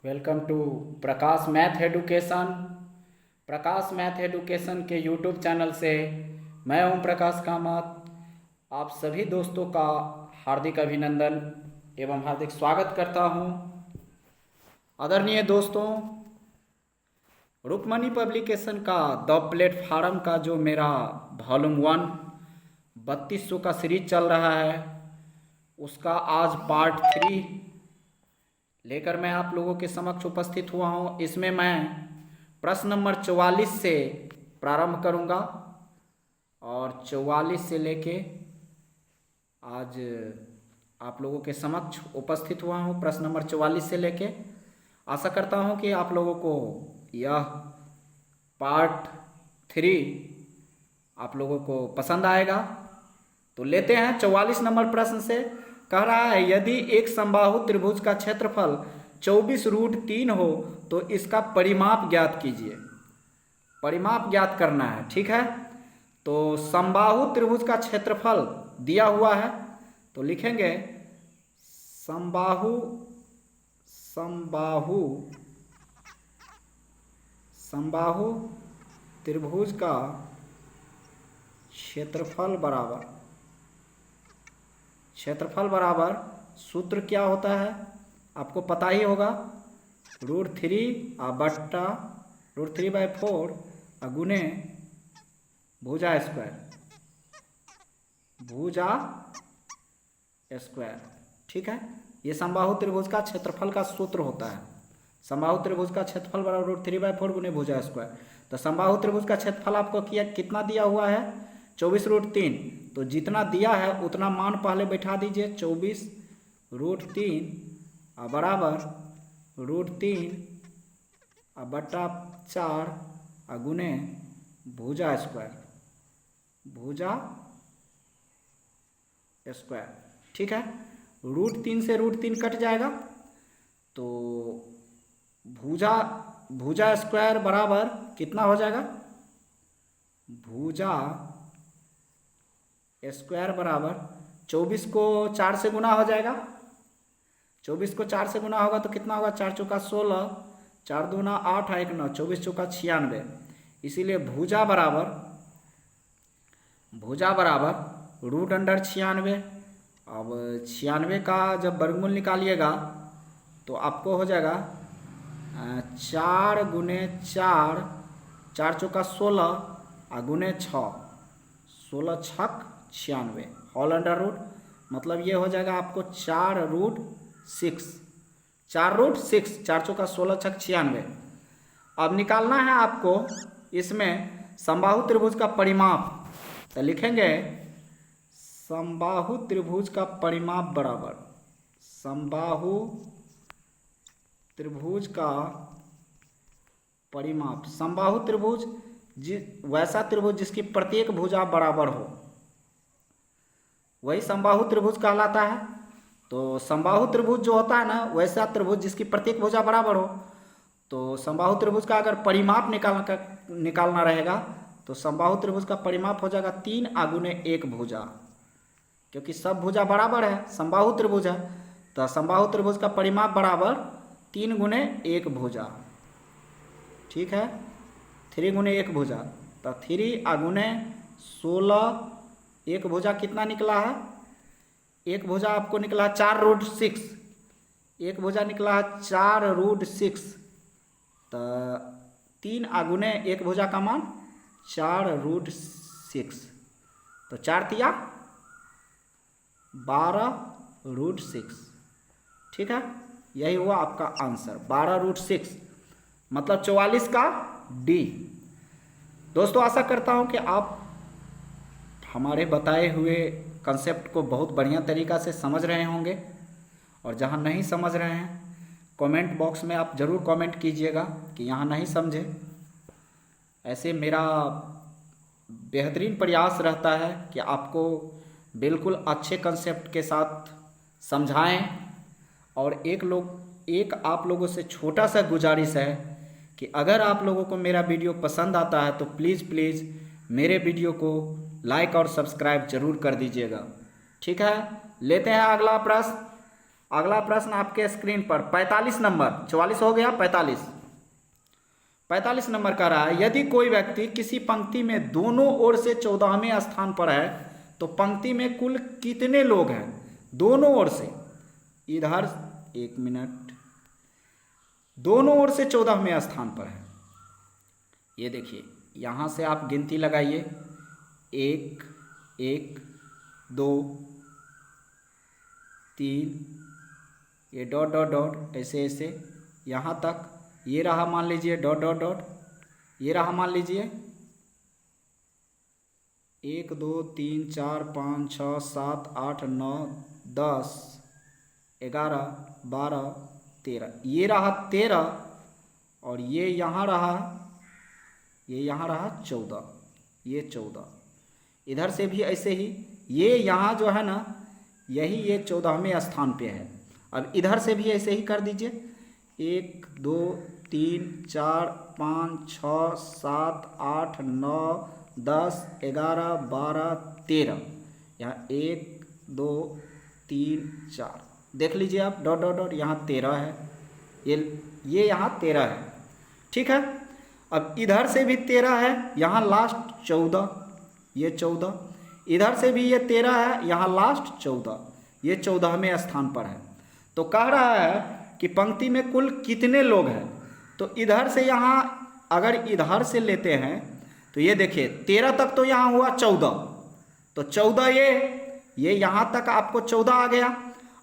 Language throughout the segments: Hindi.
Welcome to Prakash math education. Prakash math education के यूट्यूब चैनल से मैं हूं प्रकाश कामत। आप सभी दोस्तों का हार्दिक अभिनंदन एवं हार्दिक स्वागत करता हूं। आदरणीय दोस्तों, रुक्मणी पब्लिकेशन का द प्लेटफार्म का जो मेरा वॉल्यूम 1 3200 का सीरीज चल रहा है, उसका आज पार्ट 3 लेकर मैं आप लोगों के समक्ष उपस्थित हुआ हूं। इसमें मैं प्रश्न नंबर 44 से प्रारंभ करूंगा और 44 से लेके आज आप लोगों के समक्ष उपस्थित हुआ हूं। प्रश्न नंबर 44 से लेके आशा करता हूं कि आप लोगों को यह पार्ट 3 आप लोगों को पसंद आएगा। तो लेते हैं 44 नंबर प्रश्न से। कह रहा है, यदि एक समबाहु त्रिभुज का क्षेत्रफल 24√3 हो तो इसका परिमाप ज्ञात कीजिए। परिमाप ज्ञात करना है, ठीक है। तो समबाहु त्रिभुज का क्षेत्रफल दिया हुआ है, तो लिखेंगे समबाहु समबाहु समबाहु त्रिभुज का क्षेत्रफल बराबर सूत्र क्या होता है आपको पता ही होगा, √3/4 गुने भुजा स्क्वायर, ठीक है। ये समबाहु त्रिभुज का क्षेत्रफल का सूत्र होता है। समबाहु त्रिभुज का क्षेत्रफल बराबर √3/4 गुने भुजा स्क्वायर। तो समबाहु त्रिभुज का क्षेत्रफल आपको कितना दिया हुआ है, 24√3। तो जितना दिया है उतना मान पहले बैठा दीजिए। 24√3 बराबर √3/4 गुने भुजा स्क्वायर, ठीक है। √3 से √3 कट जाएगा, तो भुजा स्क्वायर बराबर कितना हो जाएगा, भुजा स्क्वायर बराबर 24 को 4 से गुना हो जाएगा। 24 को 4 से गुना होगा तो कितना होगा, 4 चौका 16, 4 दूना 8, 1 9, 24 चौका 96। इसीलिए भुजा बराबर √96। अब 96 का जब वर्गमूल निकालिएगा तो आपको हो जाएगा 4 गुने 4, 4 चौका 16 गुने 6, 16 छक 96 होल अंडर रूट। मतलब ये हो जाएगा आपको 4√6, 4 चौका 16 छक 96। अब निकालना है आपको इसमें समबाहु त्रिभुज का परिमाप। तो लिखेंगे समबाहु त्रिभुज का परिमाप बराबर समबाहु त्रिभुज का परिमाप। समबाहु त्रिभुज वैसा त्रिभुज जिसकी प्रत्येक भुजा बराबर हो, वही समबाहु त्रिभुज कहलाता है। तो समबाहु त्रिभुज जो होता है ना, वैसा त्रिभुज जिसकी प्रत्येक भुजा बराबर हो। तो समबाहु त्रिभुज का अगर परिमाप निकालना रहेगा तो समबाहु त्रिभुज का परिमाप हो जाएगा 3 गुने 1 भुजा, क्योंकि सब भुजा बराबर है, समबाहु त्रिभुज है। तो समबाहु त्रिभुज का परिमाप बराबर 3 गुने 1 भुजा, ठीक है। 3 गुने 1 भुजा, तो 3 गुने 16, एक भुजा कितना निकला है, एक भुजा आपको निकला है 4√6, एक भुजा निकला है 4√6। तो 3 गुने 1 भुजा का मान 4√6, तो 4 तिया 12√6, ठीक है। यही हुआ आपका आंसर 12√6, मतलब 44 का डी। दोस्तों, आशा करता हूं कि आप हमारे बताए हुए कंसेप्ट को बहुत बढ़िया तरीक़ा से समझ रहे होंगे, और जहां नहीं समझ रहे हैं कमेंट बॉक्स में आप ज़रूर कमेंट कीजिएगा कि यहाँ नहीं समझे। ऐसे मेरा बेहतरीन प्रयास रहता है कि आपको बिल्कुल अच्छे कंसेप्ट के साथ समझाएं। और एक आप लोगों से छोटा सा गुजारिश है कि अगर आप लोगों को मेरा वीडियो पसंद आता है तो प्लीज़ मेरे वीडियो को लाइक और सब्सक्राइब जरूर कर दीजिएगा, ठीक है। लेते हैं अगला प्रश्न। अगला प्रश्न आपके स्क्रीन पर 45 नंबर, 44 हो गया, 45 नंबर का रहा है, यदि कोई व्यक्ति किसी पंक्ति में दोनों ओर से 14वें स्थान पर है तो पंक्ति में कुल कितने लोग हैं? दोनों ओर से, इधर 1 मिनट, दोनों ओर से 14वें स्थान पर है। ये देखिए, यहाँ से आप गिनती लगाइए, 1 1 2 3, ये डॉट डॉट डॉट ऐसे ऐसे यहाँ तक, ये रहा मान लीजिए डॉट डॉट डॉट, ये रहा मान लीजिए 1 2 3 4 5 6 7 8 9 10 11 12 13, ये रहा 13 और ये यहाँ रहा 14, ये 14। इधर से भी ऐसे ही, ये यहाँ जो है ना, यही ये 14वें स्थान पे है। अब इधर से भी ऐसे ही कर दीजिए, 1 2 3 4 5 6 7 8 9 10 11 12 13, यहाँ 1 2 3 4, देख लीजिए आप, डॉट डॉट डॉट, यहाँ 13 है, ये यहाँ 13 है, ठीक है। अब इधर से भी 13 है, यहाँ लास्ट 14, ये 14, इधर से भी ये 13 है, यहाँ लास्ट 14, ये 14वें स्थान पर है। तो कह रहा है कि पंक्ति में कुल कितने लोग हैं। तो इधर से यहाँ अगर इधर से लेते हैं तो ये देखिए 13 तक तो यहाँ हुआ 14, तो 14 ये यहाँ तक आपको 14 आ गया,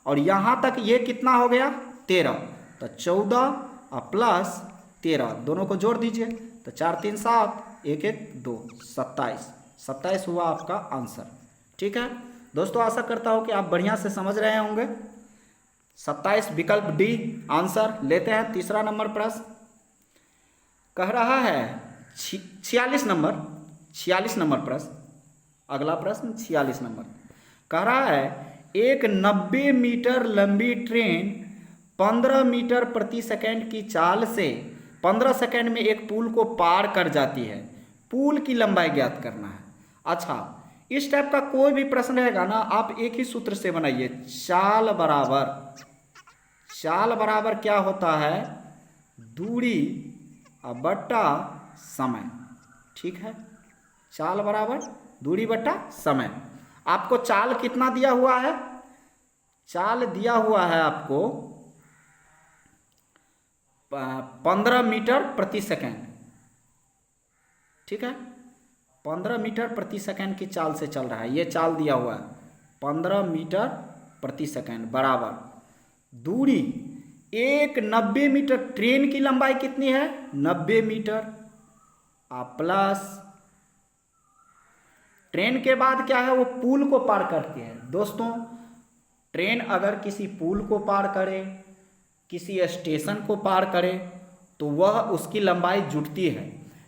और यहाँ तक ये कितना हो गया 13, तो 14 प्लस 13 दोनों को जोड़ दीजिए, तो 4 3 7 1 1 2 27 हुआ आपका आंसर। ठीक है दोस्तों, आशा करता हूँ कि आप बढ़िया से समझ रहे होंगे। 27 विकल्प डी आंसर। लेते हैं तीसरा नंबर प्रश्न। कह रहा है 46 नंबर प्रश्न। अगला प्रश्न 46 नंबर कह रहा है, एक 90 मीटर लंबी ट्रेन 15 मीटर प्रति सेकंड की चाल से 15 सेकंड में एक पुल को पार कर जाती है। पुल की लंबाई ज्ञात करना है। अच्छा, इस टाइप का कोई भी प्रश्न रहेगा ना, आप एक ही सूत्र से बनाइए। चाल बराबर क्या होता है? दूरी बट्टा समय। ठीक है, चाल बराबर दूरी बट्टा समय। आपको चाल कितना दिया हुआ है? चाल दिया हुआ है आपको 15 मीटर प्रति सेकंड। ठीक है, 15 मीटर प्रति सेकंड की चाल से चल रहा है। ये चाल दिया हुआ है 15 मीटर प्रति सेकंड बराबर दूरी एक 90 मीटर। ट्रेन की लंबाई कितनी है? 90 मीटर प्लस ट्रेन के बाद क्या है? वो पुल को पार करती है। दोस्तों, ट्रेन अगर किसी पुल को पार करे, किसी स्टेशन को पार करे, तो वह उसकी लंबाई जुटती है।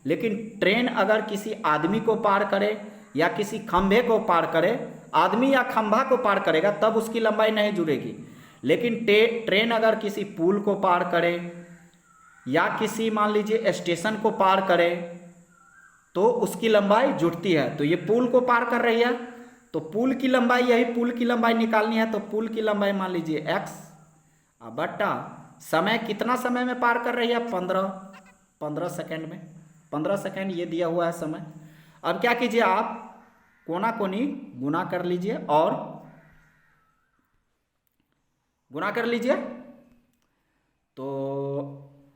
लेकिन ट्रेन अगर किसी आदमी को पार करे या किसी खंभे को पार करे, आदमी या खंभा को पार करेगा, तब उसकी लंबाई नहीं जुड़ेगी। लेकिन ट्रेन अगर किसी पुल को पार करे या किसी मान लीजिए स्टेशन को पार करे, तो उसकी लंबाई जुटती है। तो ये पुल को पार कर रही है, तो पुल की लंबाई, यही पुल की लंबाई निकालनी है। तो पुल की लंबाई मान लीजिए x बट्टा समय, कितना समय में पार कर रही है? 15 सेकंड में। 15 सेकंड ये दिया हुआ है समय। अब क्या कीजिए, आप कोना कोनी गुना कर लीजिए और गुना कर लीजिए, तो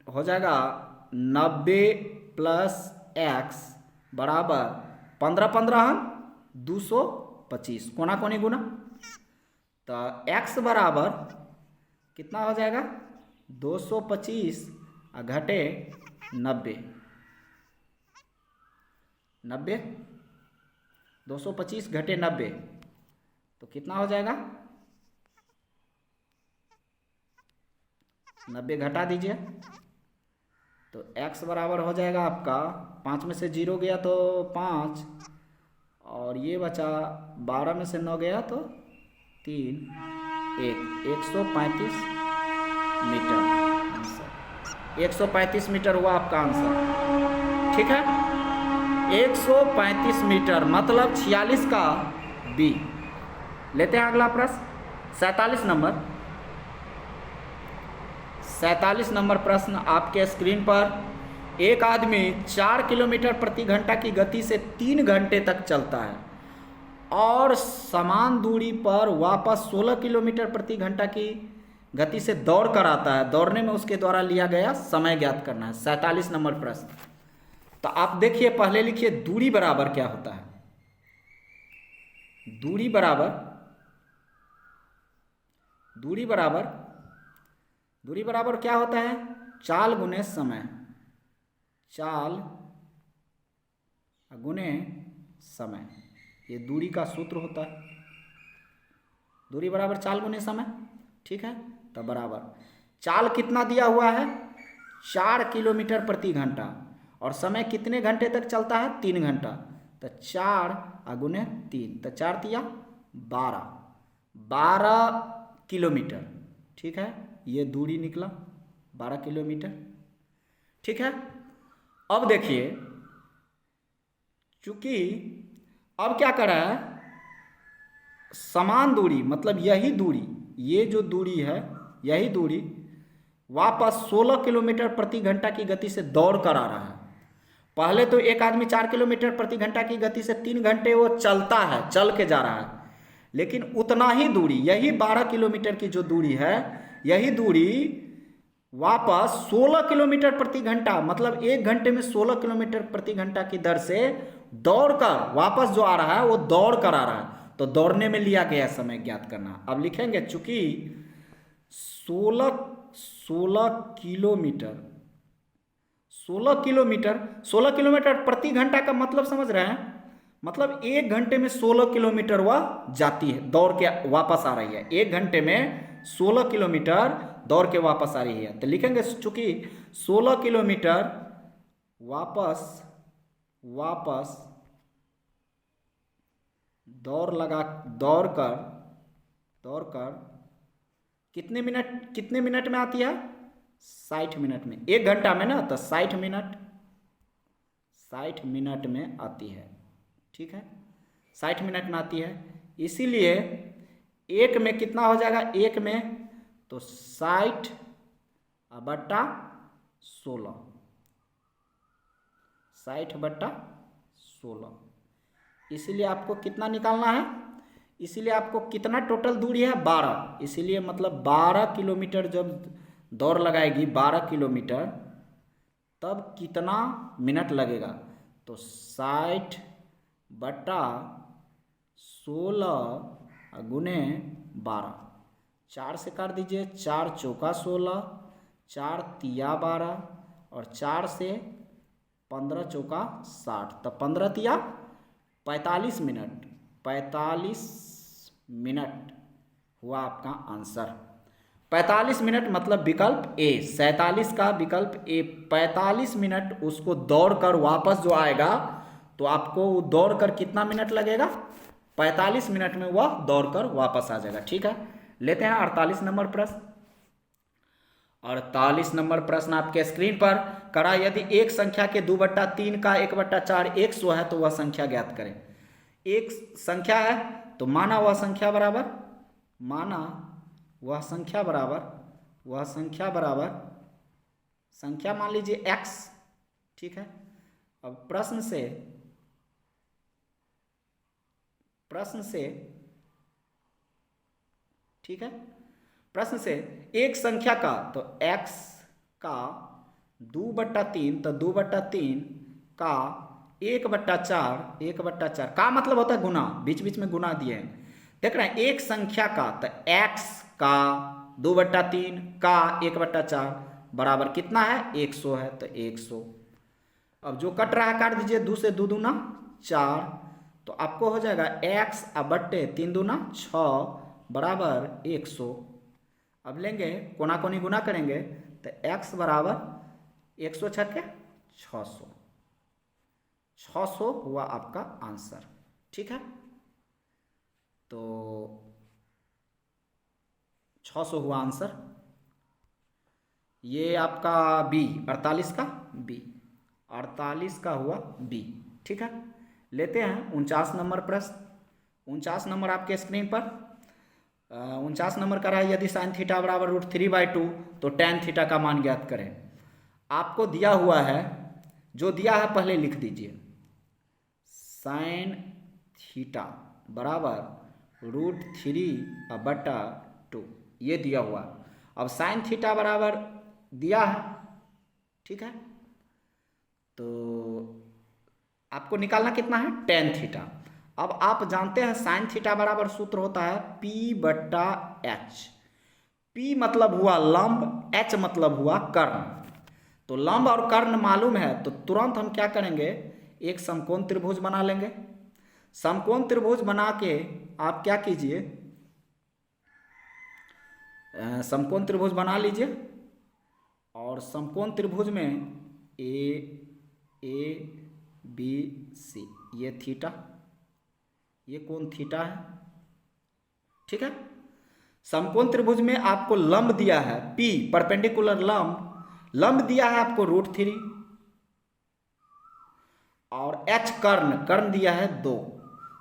हो जाएगा 90 प्लस x बराबर 15 15 225। कोना कोनी गुना, तो x बराबर कितना हो जाएगा? 225 घटे 90। 225 घटे 90 तो कितना हो जाएगा? 90 घटा दीजिए, तो x बराबर हो जाएगा आपका 5 में से 0 गया तो 5, और ये बचा 12 में से 9 गया तो 3, 135 मीटर आंसर। 135 मीटर हुआ आपका आंसर। ठीक है, 135 मीटर मतलब 46 का बी। लेते हैं अगला प्रश्न 47 नंबर। 47 नंबर प्रश्न आपके स्क्रीन पर। एक आदमी 4 किलोमीटर प्रति घंटा की गति से 3 घंटे तक चलता है और समान दूरी पर वापस 16 किलोमीटर प्रति घंटा की गति से दौड़ कर आता है। दौड़ने में उसके द्वारा लिया गया समय ज्ञात करना है। 47 नंबर प्रश्न। तो आप देखिए, पहले लिखिए दूरी बराबर क्या होता है। दूरी बराबर क्या होता है? चाल गुने समय। चाल गुने समय, ये दूरी का सूत्र होता है। दूरी बराबर चाल गुने समय, ठीक है। तो बराबर चाल कितना दिया हुआ है? 4 किलोमीटर प्रति घंटा, और समय कितने घंटे तक चलता है? 3 घंटा। तो 4 गुने 3, तो 4 तिया 12 किलोमीटर, ठीक है। ये दूरी निकला 12 किलोमीटर, ठीक है। अब देखिए, चूंकि अब क्या कर रहा है, समान दूरी मतलब यही दूरी, ये जो दूरी है यही दूरी वापस 16 किलोमीटर प्रति घंटा की गति से दौड़ कर आ रहा है। पहले तो एक आदमी 4 किलोमीटर प्रति घंटा की गति से 3 घंटे वो चलता है, चल के जा रहा है, लेकिन उतना ही दूरी, यही 12 किलोमीटर की जो दूरी है, यही दूरी वापस 16 किलोमीटर प्रति घंटा मतलब 1 घंटे में 16 किलोमीटर प्रति घंटा की दर से दौड़कर वापस जो आ रहा है वो दौड़ कर आ रहा है। तो दौड़ने में लिया गया समय ज्ञात करना। अब लिखेंगे चूंकि 16 किलोमीटर प्रति घंटा का मतलब समझ रहे हैं, मतलब 1 घंटे में 16 किलोमीटर वह जाती है, दौड़ के वापस आ रही है। 1 घंटे में 16 किलोमीटर दौड़ के वापस आ रही है। तो लिखेंगे चूंकि 16 किलोमीटर वापस दौड़कर कितने मिनट में आती है? 60 मिनट में। 1 घंटा में ना, तो 60 मिनट में आती है, ठीक है। 60 मिनट में आती है, इसीलिए 1 में कितना हो जाएगा? 1 में तो 60 बटा 16, 60 बटा 16। इसीलिए आपको कितना निकालना है? इसीलिए आपको कितना टोटल दूरी है? 12। इसीलिए मतलब 12 किलोमीटर जब दौड़ लगाएगी, 12 किलोमीटर, तब कितना मिनट लगेगा? तो 60 बटा 16 गुने 12, 4 से काट दीजिए, 4 चौका 16, 4 तिया 12, और 4 से 15 चौका 60, तो 15 तिया 45 मिनट। 45 मिनट हुआ आपका आंसर। 45 मिनट मतलब विकल्प ए। 47 का विकल्प ए। 45 मिनट उसको दौड़कर वापस जो आएगा, तो आपको दौड़कर कितना मिनट लगेगा? 45 मिनट में वह दौड़कर वापस आ जाएगा, ठीक है। लेते हैं 48 नंबर प्रश्न। 48 नंबर प्रश्न आपके स्क्रीन पर करा। यदि एक संख्या के 2/3 का 1/4 100 है तो वह संख्या ज्ञात करें। एक संख्या है तो माना वह संख्या बराबर संख्या मान लीजिए x, ठीक है। अब प्रश्न से ठीक है, प्रश्न से एक संख्या का तो x का 2/3, तो 2/3 का 1/4 का मतलब होता है गुना, बीच बीच में गुना दिए हैं। देख रहे हैं, एक संख्या का तो x का 2/3 का 1/4 बराबर कितना है? 100 है, तो 100। अब जो कट रहा है काट दीजिए, 2 से 2 दूना 4, तो आपको हो जाएगा x बट्टे 3 दूना 6 बराबर 100। अब लेंगे कोना कोनी गुना करेंगे तो x बराबर 100 छक्के 600, 600 हुआ आपका आंसर, ठीक है। तो 600 हुआ आंसर। ये आपका बी, 48 का बी, 48 का हुआ बी, ठीक है। लेते हैं 49 नंबर प्रश्न। 49 नंबर आपके स्क्रीन पर। 49 नंबर का रहा यदि साइन थीटा बराबर √3/2 तो टेन थीटा का मान ज्ञात करें। आपको दिया हुआ है, जो दिया है पहले लिख दीजिए, साइन थीटा बराबर √3/2 ये दिया हुआ। अब साइन थीटा बराबर दिया है, ठीक है, तो आपको निकालना कितना है, टेन थीटा। अब आप जानते हैं साइन थीटा बराबर सूत्र होता है P/H। P मतलब हुआ लंब, H मतलब हुआ कर्ण। तो लंब और कर्ण मालूम है तो तुरंत हम क्या करेंगे, एक समकोण त्रिभुज बना लेंगे। समकोण त्रिभुज बना के आप क्या कीजिए, समकोण त्रिभुज बना लीजिए और समकोण त्रिभुज में ABC ये थीटा, ये कोण थीटा है, ठीक है। समकोण त्रिभुज में आपको लंब दिया है P परपेंडिकुलर लंब दिया है आपको √3 और H कर्ण दिया है 2।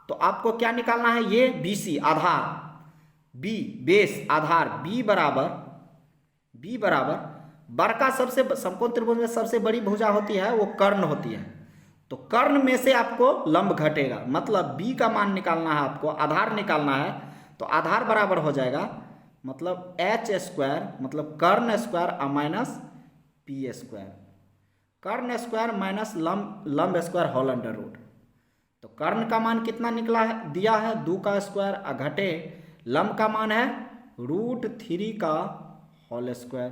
तो आपको क्या निकालना है, ये BC आधार, B बेस आधार, B बराबर बड़का सबसे समकोण त्रिभुज में सबसे बड़ी भुजा होती है वो कर्ण होती है। तो कर्ण में से आपको लंब घटेगा, मतलब B का मान निकालना है आपको, आधार निकालना है। तो आधार बराबर हो जाएगा मतलब H² मतलब कर्ण स्क्वायर माइनस P², कर्ण स्क्वायर माइनस लंब स्क्वायर होल अंडर रूट। तो कर्ण का मान कितना निकला है, दिया है 2 का स्क्वायर घटे लंब का मान है √3 का whole square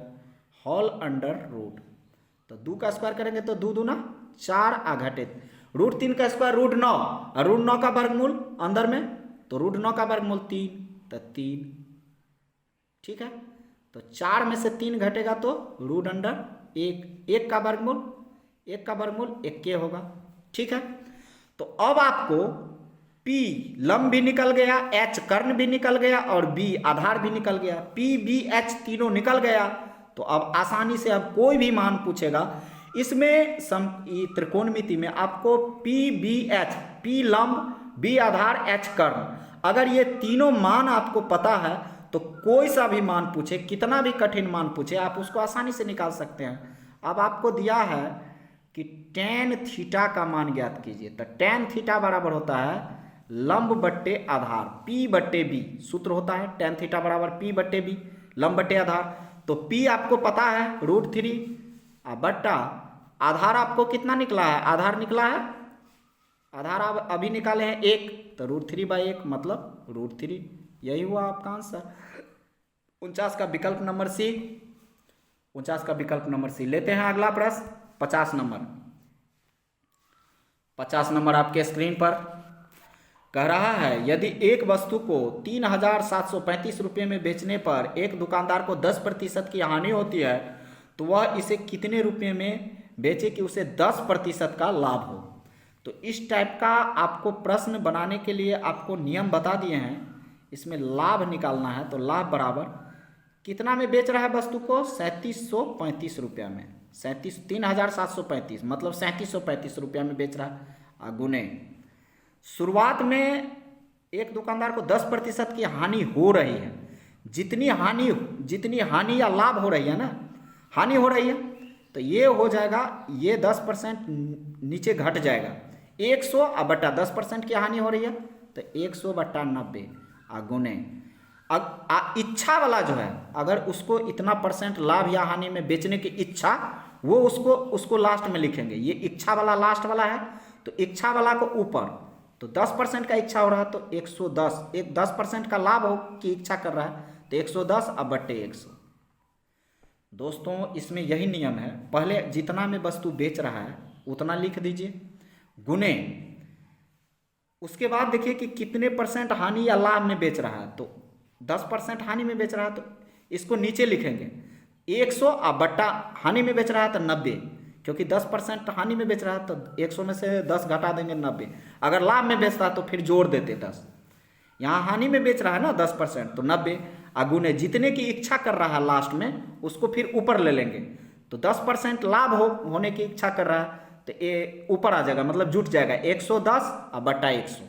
whole under root. तो 2 का स्क्वायर करेंगे तो 2 दूना 4 घटे √3 का स्क्वायर √9 और √9 का वर्गमूल अंदर में, तो √9 का वर्गमूल 3 तो 3, ठीक है। तो 4 में से 3 घटेगा तो √1 1 का वर्गमूल 1 होगा, ठीक है। तो अब आपको P लंब भी निकल गया, H कर्ण भी निकल गया और B आधार भी निकल गया, P B H तीनों निकल गया। तो अब आसानी से अब कोई भी मान पूछेगा इसमें त्रिकोणमिति में आपको P B H, P लंब, B आधार, H कर्ण, अगर ये तीनों मान आपको पता है तो कोई सा भी मान पूछे, कितना भी कठिन मान पूछे, आप उसको आसानी से निकाल सकते हैं। अब आपको दिया है कि टेन थीटा का मान ज्ञात कीजिए। तो टेन थीटा बराबर होता है लंब बट्टे आधार P/B, सूत्र होता है टेन थीटा बराबर P/B लंब बट्टे आधार। तो P आपको पता है √3 बट्टा आधार आपको कितना निकला है, आधार निकला है, आधार आप अभी निकाले हैं 1, तो √3/1 मतलब √3, यही हुआ आपका आंसर। 49 का विकल्प नंबर सी, 49 का विकल्प नंबर सी। लेते हैं अगला प्रश्न 50 नंबर। 50 नंबर आपके स्क्रीन पर कह रहा है यदि एक वस्तु को 3,735 रुपये में बेचने पर एक दुकानदार को 10% की हानि होती है तो वह इसे कितने रुपये में बेचे कि उसे 10% का लाभ हो। तो इस टाइप का आपको प्रश्न बनाने के लिए आपको नियम बता दिए हैं, इसमें लाभ निकालना है। तो लाभ बराबर कितना में बेच रहा है वस्तु को, 3735 रुपया में, 3,735 मतलब 3735 रुपया में बेच रहा है, गुने शुरुआत में एक दुकानदार को 10% की हानि हो रही है, जितनी हानि या लाभ हो रही है ना, हानि हो रही है तो ये हो जाएगा, ये 10% नीचे घट जाएगा, 100 बट्टा 10% की हानि हो रही है तो 100/90 गुने इच्छा वाला जो है, अगर उसको इतना % लाभ या हानि में बेचने की इच्छा, वो उसको लास्ट में लिखेंगे। ये इच्छा वाला लास्ट वाला है तो इच्छा वाला को ऊपर, तो 10% का इच्छा हो रहा है तो 110, एक 10% का लाभ हो की इच्छा कर रहा है तो 110 बट्टे 100। दोस्तों इसमें यही नियम है, पहले जितना में वस्तु बेच रहा है उतना लिख दीजिए, गुने उसके बाद देखिए कि कितने % हानि या लाभ में बेच रहा है। तो 10% हानि में बेच रहा है तो इसको नीचे लिखेंगे, 100 बट्टा हानि में बेच रहा है तो 90, क्योंकि 10% हानि में बेच रहा है तो 100 में से 10 घटा देंगे 90। अगर लाभ में बेचता है तो फिर जोड़ देते 10, यहाँ हानि में बेच रहा है ना 10% तो 90, गुने जितने की इच्छा कर रहा है लास्ट में उसको फिर ऊपर ले लेंगे। तो 10% लाभ होने की इच्छा कर रहा है तो ये ऊपर आ जाएगा, मतलब जुट जाएगा 110 बट्टा 100,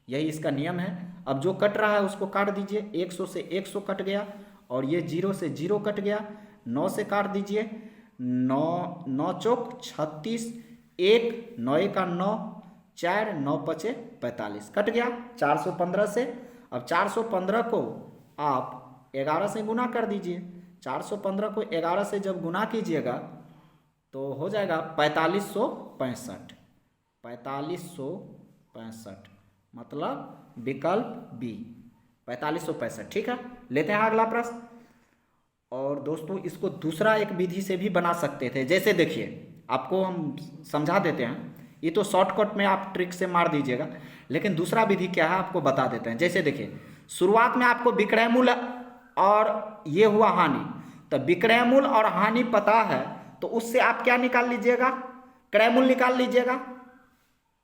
यही इसका नियम है। अब जो कट रहा है उसको काट दीजिए, 100 से 100 कट गया, और ये 0 से 0 कट गया, 9 से काट दीजिए, 9 9 चौक 36, 1 9 का 9, 4 9 पचे 45 कट गया 415 से। अब 415 को आप 11 से गुना कर दीजिए, 415 को 11 से जब गुना कीजिएगा तो हो जाएगा 4565, 4565 मतलब विकल्प बी 4565। ठीक है, लेते हैं अगला प्रश्न। और दोस्तों इसको दूसरा एक विधि से भी बना सकते थे, जैसे देखिए आपको हम समझा देते हैं, ये तो शॉर्टकट में आप ट्रिक से मार दीजिएगा, लेकिन दूसरा विधि क्या है आपको बता देते हैं। जैसे देखिए शुरुआत में आपको विक्रय मूल्य और ये हुआ हानि, तो विक्रय मूल्य और हानि पता है तो उससे आप क्या निकाल लीजिएगा, क्रय मूल्य निकाल लीजिएगा।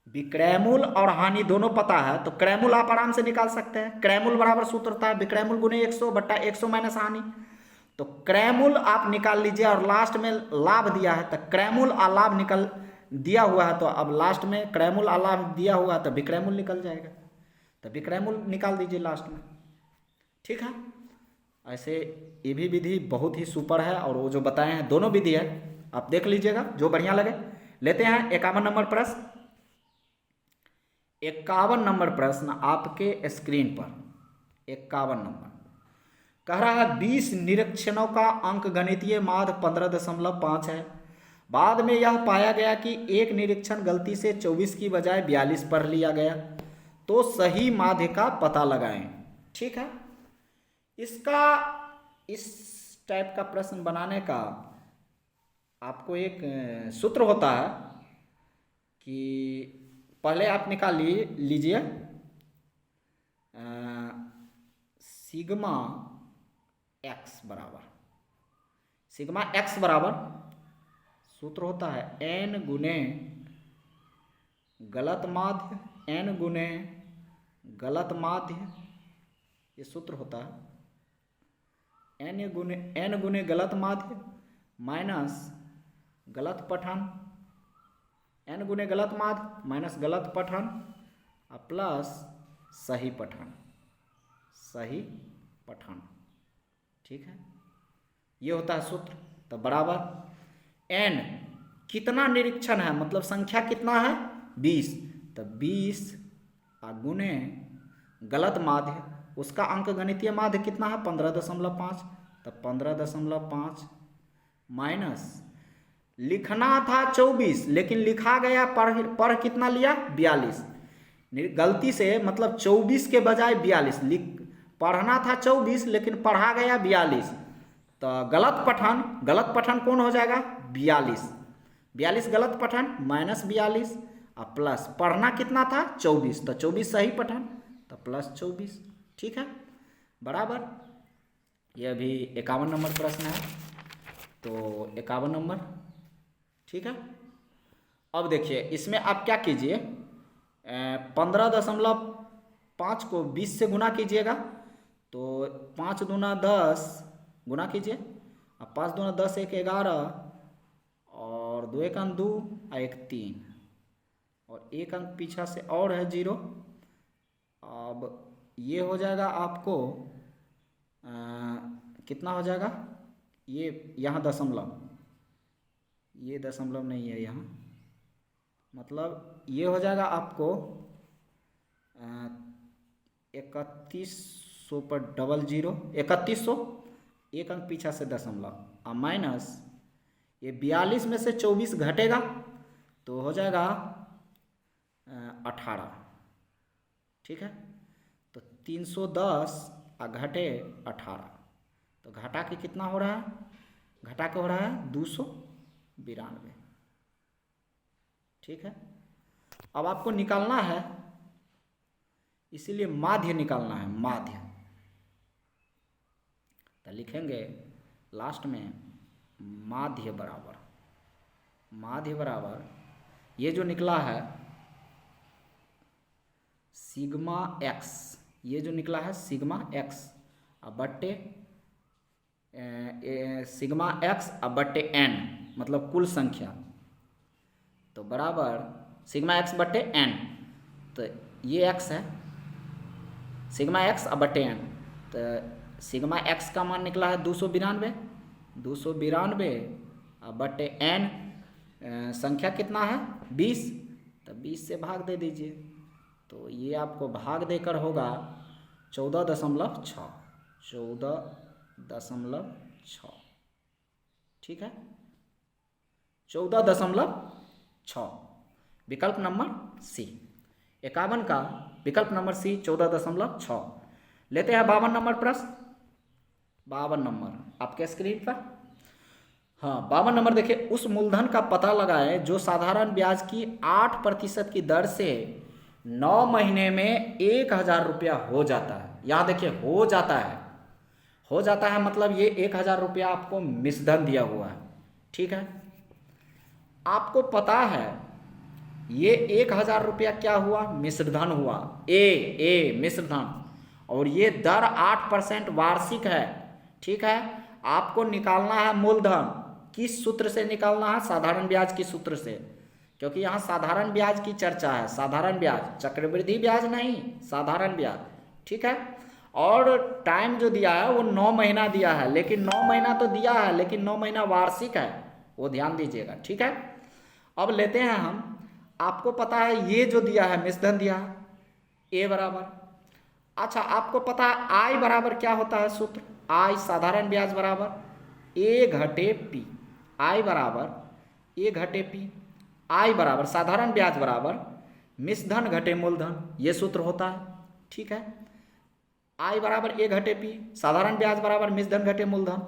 विक्रय मूल्य और हानि दोनों पता है तो क्रय मूल्य आप आराम से निकाल सकते हैं। क्रय मूल्य बराबर सूत्र होता है विक्रय मूल्य गुने 100 बट्टा 100 माइनस हानि। तो क्रय मूल्य आप निकाल लीजिए, और लास्ट में लाभ दिया है तो क्रय मूल्य और लाभ निकल दिया हुआ है, तो अब लास्ट में क्रय मूल्य और लाभ दिया हुआ है तो विक्रय मूल्य निकल जाएगा, तो विक्रय मूल्य निकाल दीजिए लास्ट में। ठीक है, ऐसे ये भी विधि बहुत ही सुपर है, और वो जो बताए हैं दोनों विधि है, आप देख लीजिएगा जो बढ़िया लगे। लेते हैं 51 नंबर प्रश्न। 51 नंबर प्रश्न आपके स्क्रीन पर। 51 नंबर कह रहा है 20 निरीक्षणों का अंक गणितीय माध्य 15.5 है। बाद में यह पाया गया कि एक निरीक्षण गलती से 24 की बजाय 42 पर लिया गया, तो सही माध्य का पता लगाएं। ठीक है, इसका इस टाइप का प्रश्न बनाने का आपको एक सूत्र होता है कि पहले आप निकाल लीजिए सिग्मा एक्स बराबर सूत्र होता है n गुने गलत माध्य, n गुने गलत माध्य, ये सूत्र होता है n गुने गलत माध्य माइनस गलत पठन, n गुने गलत माध्य माइनस गलत पठन प्लस सही पठन, सही पठन। ठीक है, ये होता है सूत्र। तो बराबर n कितना निरीक्षण है, मतलब संख्या कितना है 20, तो 20 गुने गलत माध्य, उसका अंक गणितीय माध्य कितना है 15.5, तो 15.5 माइनस लिखना था 24 लेकिन लिखा गया पर कितना लिया 42, गलती से मतलब 24 के बजाय 42 पढ़ना था 24 लेकिन पढ़ा गया 42, तो गलत पठन कौन हो जाएगा 42 गलत पठन माइनस 42 और प्लस पढ़ना कितना था 24, तो 24 सही पठन तो प्लस 24। ठीक है, बराबर। यह भी 51 नंबर प्रश्न है, तो 51 नंबर। ठीक है, अब देखिए इसमें आप क्या कीजिए 15.5 को 20 से गुना कीजिएगा, तो 5 दूना 10 गुना कीजिए, अब 5 दूना 10 1 11 और 2 एक अंक 2 और 1 3 और 1 अंक पीछा से और है 0। अब ये हो जाएगा आपको कितना हो जाएगा, ये यहाँ दशमलव, ये दशमलव नहीं है यहाँ, मतलब ये हो जाएगा आपको 3100 पर 00 3100, 1 अंक पीछा से दशमलव और माइनस ये 42 में से 24 घटेगा तो हो जाएगा 18। ठीक है, तो 310 और घटे 18, तो घटा के कितना हो रहा है, घटा के हो रहा है 292। ठीक है, अब आपको निकालना है, इसीलिए माध्य निकालना है, माध्य। तो लिखेंगे लास्ट में माध्य बराबर ये जो निकला है सिग्मा एक्स, ये जो निकला है सिग्मा एक्स अब बट्टे सिग्मा एक्स अब बट्टे एन, मतलब कुल संख्या, तो बराबर सिग्मा एक्स बट्टे एन, तो ये एक्स है सिग्मा एक्स बटे एन। तो सिग्मा एक्स का मान निकला है 292, 292 बटे एन, संख्या कितना है 20, तो 20 से भाग दे दीजिए। तो ये आपको भाग देकर होगा 14.6, 14.6, ठीक है, 14.6, विकल्प नंबर सी। 51 का विकल्प नंबर सी 14.6। लेते हैं 52 नंबर प्रश्न। 52 नंबर आपके स्क्रीन पर। हाँ, 52 नंबर देखिए, उस मूलधन का पता लगाएं जो साधारण ब्याज की 8% की दर से 9 महीने में 1,000 रुपया हो जाता है। यहाँ देखिए हो जाता है, हो जाता है मतलब ये 1,000 रुपया आपको मिश्रधन दिया हुआ है, ठीक है। आपको पता है ये 1,000 रुपया क्या हुआ, मिश्रधन हुआ, ए मिश्रधन, और ये दर 8% वार्षिक है, ठीक है। आपको निकालना है मूलधन, किस सूत्र से निकालना है, साधारण ब्याज के सूत्र से, क्योंकि यहाँ साधारण ब्याज की चर्चा है, साधारण ब्याज, चक्रवृद्धि ब्याज नहीं, साधारण ब्याज, ठीक है। और टाइम जो दिया है वो 9 महीना दिया है, लेकिन 9 महीना तो दिया है लेकिन 9 महीना वार्षिक है, वो ध्यान दीजिएगा, ठीक है। अब लेते हैं हम, आपको पता है ये जो दिया है मिश्रधन दिया है, ए बराबर, अच्छा आपको पता है आई बराबर क्या होता है सूत्र, आई साधारण ब्याज बराबर ए घटे पी, आई बराबर ए घटे पी, आई बराबर साधारण ब्याज बराबर मिश्रधन घटे मूलधन, ये सूत्र होता है, ठीक है। आई बराबर ए घटे पी, साधारण ब्याज बराबर मिश्रधन घटे मूलधन।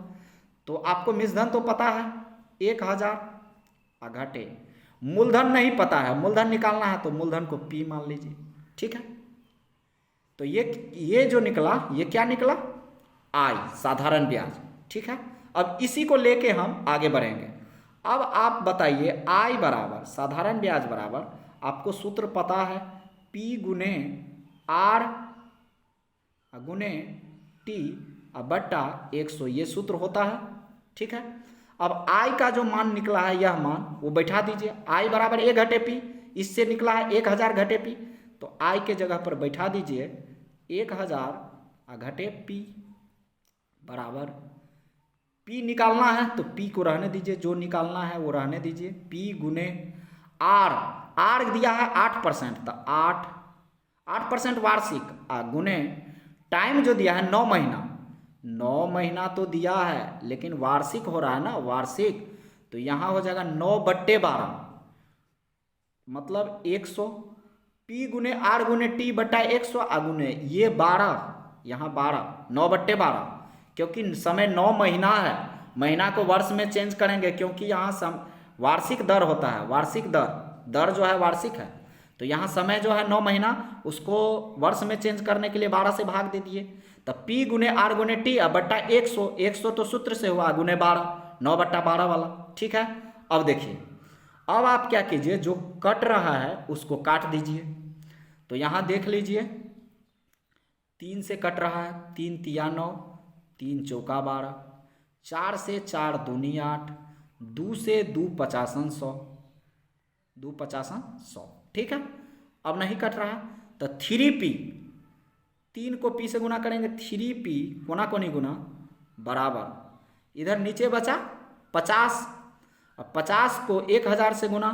तो आपको मिश्रधन तो पता है 1,000 घटे, मूलधन नहीं पता है, मूलधन निकालना है तो मूलधन को पी मान लीजिए, ठीक है। तो ये जो निकला, ये क्या निकला, आई साधारण ब्याज, ठीक है। अब इसी को लेके हम आगे बढ़ेंगे। अब आप बताइए आई बराबर साधारण ब्याज बराबर, आपको सूत्र पता है पी गुने आर गुने टी बट्टा 100, ये सूत्र होता है, ठीक है। अब आई का जो मान निकला है यह मान वो बैठा दीजिए, आई बराबर ए घटे पी, इससे निकला है 1,000 घटे पी, तो आई के जगह पर बैठा दीजिए 1,000 घटे पी बराबर, पी निकालना है तो पी को रहने दीजिए, जो निकालना है वो रहने दीजिए, पी गुने आर, आर दिया है 8%, तो 8% वार्षिक, गुने टाइम जो दिया है 9 महीना, 9 महीना तो दिया है लेकिन वार्षिक हो रहा है ना, वार्षिक, तो यहाँ हो जाएगा 9/12, मतलब 100, पी गुने आर गुने टी बट्टा 100 गुने ये 12, यहाँ 12, 9/12, क्योंकि समय 9 महीना है, महीना को वर्ष में चेंज करेंगे क्योंकि यहाँ वार्षिक दर होता है, वार्षिक दर जो है वार्षिक है, तो यहाँ समय जो है 9 महीना, उसको वर्ष में चेंज करने के लिए 12 से भाग दे दिए, तब पी गुने आर गुने टी बट्टा 100, 100 तो सूत्र से हुआ गुने 12, 9/12 वाला, ठीक है। अब देखिए, अब आप क्या कीजिए, जो कट रहा है उसको काट दीजिए, तो यहाँ देख लीजिए 3 से कट रहा है, 3 तिया 9, 3 चौका 12, 4 से 4 दूनी 8, 2 से 2 50 100, 2 50 100, ठीक है। अब नहीं कट रहा तो 3p, 3 को p से गुना करेंगे, 3p कोना कोनी गुना बराबर, इधर नीचे बचा 50, अब 50 को 1,000 से गुना,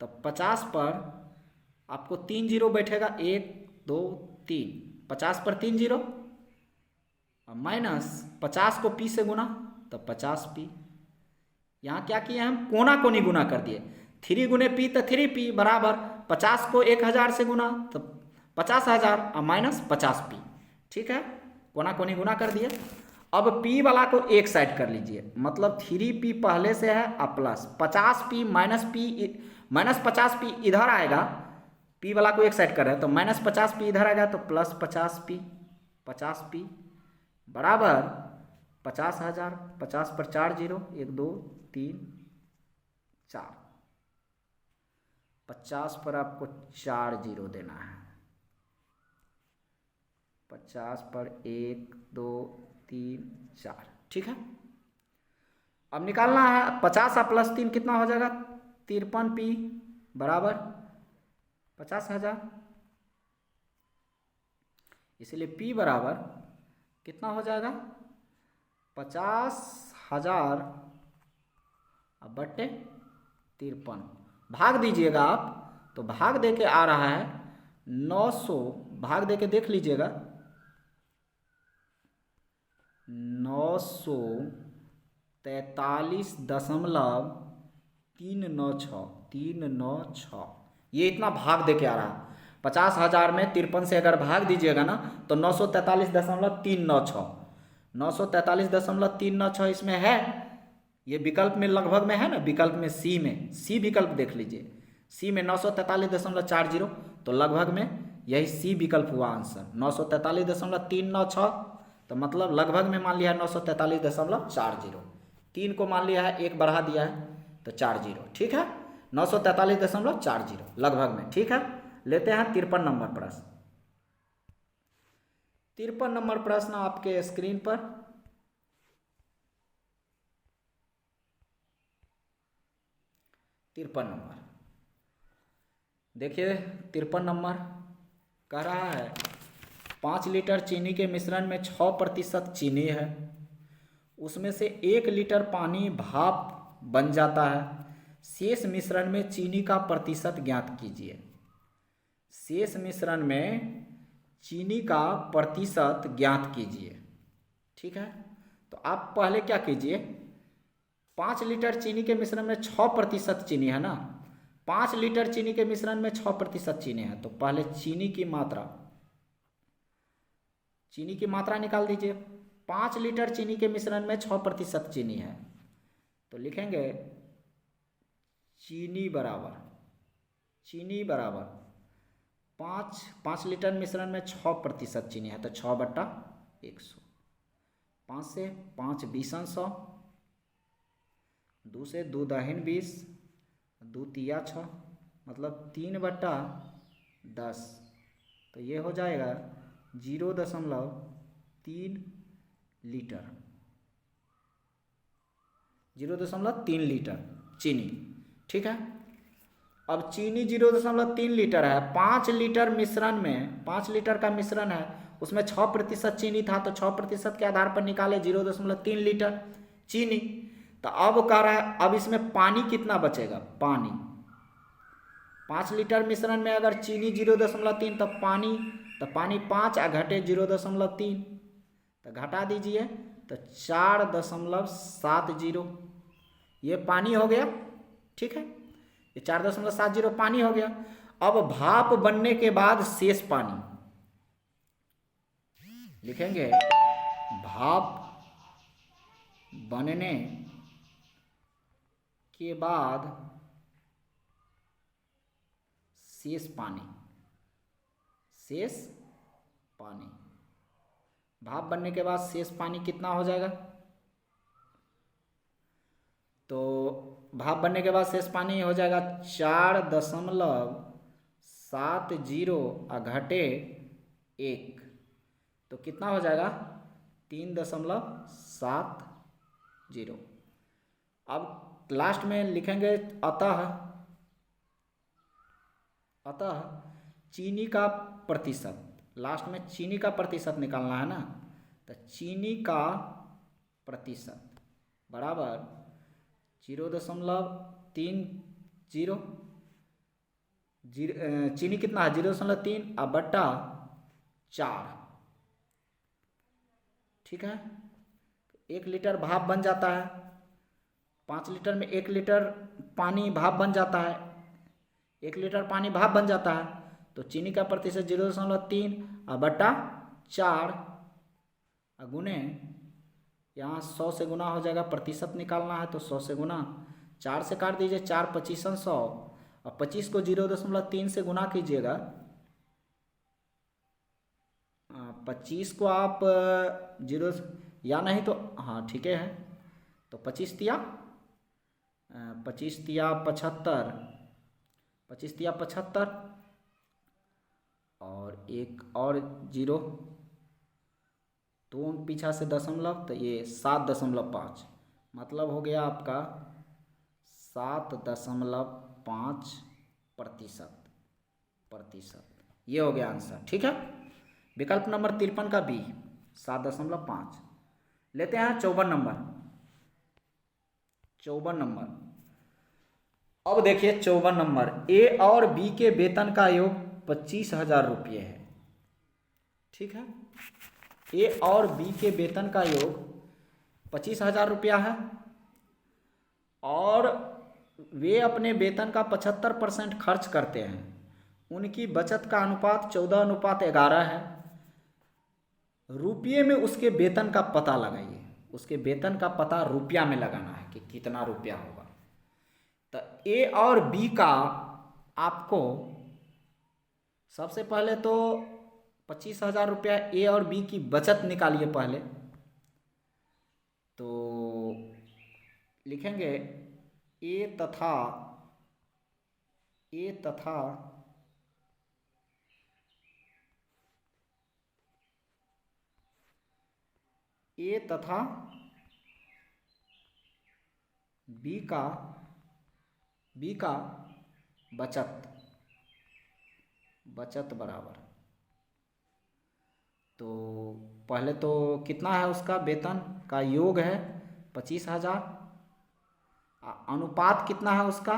तो 50 पर आपको 3 जीरो बैठेगा, 1 2 3, 50 पर 3 जीरो, माइनस 50 को p से गुना तो 50p, यहाँ क्या किए हम, कोना कोनी गुना कर दिए, 3 गुने p तो 3p बराबर 50 को 1,000 से गुना तो 50,000 माइनस 50p, ठीक है, कोना कोनी गुना कर दिए। अब p वाला को एक साइड कर लीजिए, मतलब 3p पहले से है और प्लस 50p माइनस 50p इधर आएगा, p वाला को एक साइड कर रहे हैं तो माइनस 50p इधर आएगा तो प्लस 50p बराबर 50,000, 50 पर 4 जीरो, 1 2 3 4, 50 पर आपको 4 जीरो देना है, 50 पर 1 2 3 4, ठीक है। अब निकालना है 50 प्लस 3 कितना हो जाएगा, 53p बराबर 50,000, इसलिए P बराबर कितना हो जाएगा 50,000 बट्टे 53। भाग दीजिएगा आप, तो भाग दे के आ रहा है 900, भाग दे के देख लीजिएगा 943.396, ये इतना भाग दे के आ रहा है। 50,000 में 53 से अगर भाग दीजिएगा ना तो 943.396, 943.396 इसमें है, ये विकल्प में लगभग में है ना, विकल्प में सी विकल्प देख लीजिए, सी में 943.40, तो लगभग में यही सी विकल्प हुआ आंसर 943.396, तो मतलब लगभग में मान लिया है 943.40, 3 को मान लिया है 1 बढ़ा दिया है तो 40, ठीक है 943.40 लगभग में, ठीक है। लेते हैं 53 नंबर प्रश्न। 53 नंबर प्रश्न आपके स्क्रीन पर, तिरपन नंबर देखिए। 53 नंबर कह रहा है 5 लीटर चीनी के मिश्रण में 6% चीनी है, उसमें से 1 लीटर पानी भाप बन जाता है, शेष मिश्रण में चीनी का प्रतिशत ज्ञात कीजिए। शेष मिश्रण में चीनी का प्रतिशत ज्ञात कीजिए, ठीक है। तो आप पहले क्या कीजिए, 5 लीटर चीनी के मिश्रण में 6% चीनी है ना, 5 लीटर चीनी के मिश्रण में 6% चीनी है, तो पहले चीनी की मात्रा निकाल दीजिए। 5 लीटर चीनी के मिश्रण में 6% चीनी है, तो लिखेंगे चीनी बराबर 5 लीटर मिश्रण में 6% चीनी है, तो 6/100, 5 से 5 20 100, 2 से 2 दाहिन 20, 2 तिया 6, मतलब 3/10, तो ये हो जाएगा 0.3 लीटर, 0.3 लीटर चीनी, ठीक है। अब चीनी 0.3 लीटर है, 5 लीटर मिश्रण में, 5 लीटर का मिश्रण है, उसमें 6% चीनी था, तो 6% के आधार पर निकाले 0.3 लीटर चीनी। तो अब कह रहा है अब इसमें पानी कितना बचेगा, पानी 5 लीटर मिश्रण में अगर चीनी 0.3 तो पानी 5 घटे 0.3, तो घटा दीजिए तो 4.70, ये पानी हो गया, ठीक है, ये 4.70 पानी हो गया। अब भाप बनने के बाद शेष पानी लिखेंगे, भाप बनने के बाद शेष पानी, भाप बनने के बाद शेष पानी कितना हो जाएगा, तो भाप बनने के बाद शेष पानी हो जाएगा 4.70 घटे 1, तो कितना हो जाएगा 3.70। अब लास्ट में लिखेंगे अतः चीनी का प्रतिशत, लास्ट में चीनी का प्रतिशत निकालना है ना, तो चीनी का प्रतिशत बराबर 0.30, चीनी कितना है 0.3 बट्टा 4, ठीक है। 1 लीटर भाप बन जाता है, 5 लीटर में 1 लीटर पानी भाप बन जाता है, 1 लीटर पानी भाप बन जाता है, तो चीनी का प्रतिशत 0.3 बट्टा 4 गुने, यहाँ 100 से गुना हो जाएगा, प्रतिशत निकालना है तो 100 से गुना, 4 से काट दीजिए, 4 25 100, और 25 को 0.3 से गुना कीजिएगा, 25 को आप 0 या नहीं तो हाँ ठीक है, तो 25 तिया 75, 25 तिया 75, और एक और 0, 2 पीछा से दशमलव, तो ये 7.5, मतलब हो गया आपका 7.5%, ये हो गया आंसर, ठीक है। विकल्प नंबर 53 का बी 7.5। लेते हैं 54 नंबर। 54 नंबर, अब देखिए 54 नंबर, ए और बी के वेतन का योग 25,000 रुपये है। ठीक है, ए और बी के वेतन का योग 25,000 रुपया है और वे अपने वेतन का 75% खर्च करते हैं। उनकी बचत का अनुपात 14:11 है। रुपये में उसके वेतन का पता लगाइए। उसके वेतन का पता रुपया में लगाना है कि कितना रुपया होगा। तो ए और बी का आपको सबसे पहले तो 25,000 रुपया ए और बी की बचत निकालिए पहले। तो लिखेंगे ए तथा बी का बचत बराबर, तो पहले तो कितना है उसका वेतन का योग है 25,000, अनुपात कितना है उसका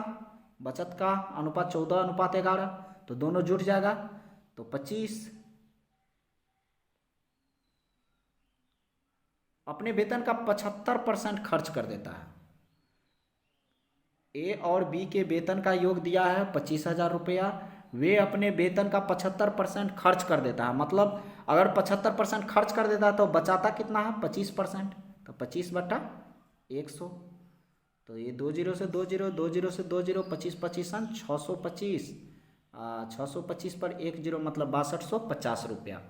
बचत का अनुपात 14:11, तो दोनों जुड़ जाएगा तो 25। अपने वेतन का 75% खर्च कर देता है। ए और बी के वेतन का योग दिया है 25,000 रुपया, वे अपने वेतन का 75% खर्च कर देता है। मतलब अगर 75% खर्च कर देता है तो बचाता कितना है 25%, तो 25/100। तो ये 2 0 से 2 0, 2 0 से 2 0, 25 25 625, 625 पर 1 0 मतलब 6250 रुपया।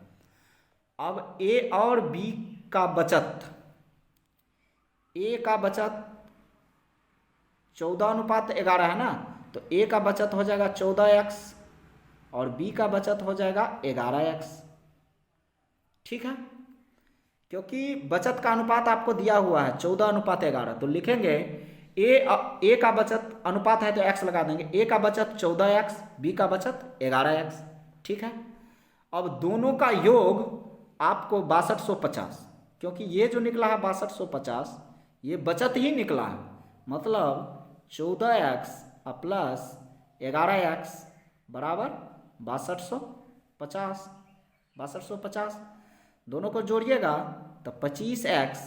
अब ए और बी का बचत, ए का बचत 14:11 है ना, तो ए का बचत हो जाएगा 14x और बी का बचत हो जाएगा 11x। ठीक है, क्योंकि बचत का अनुपात आपको दिया हुआ है 14:11, तो लिखेंगे ए का बचत अनुपात है तो x लगा देंगे। ए का बचत 14x, बी का बचत 11x। ठीक है, अब दोनों का योग आपको 6250, क्योंकि ये जो निकला है 6250 ये बचत ही निकला है, मतलब 14x प्लस 11x बराबर 6250। 6250 दोनों को जोड़िएगा तो 25x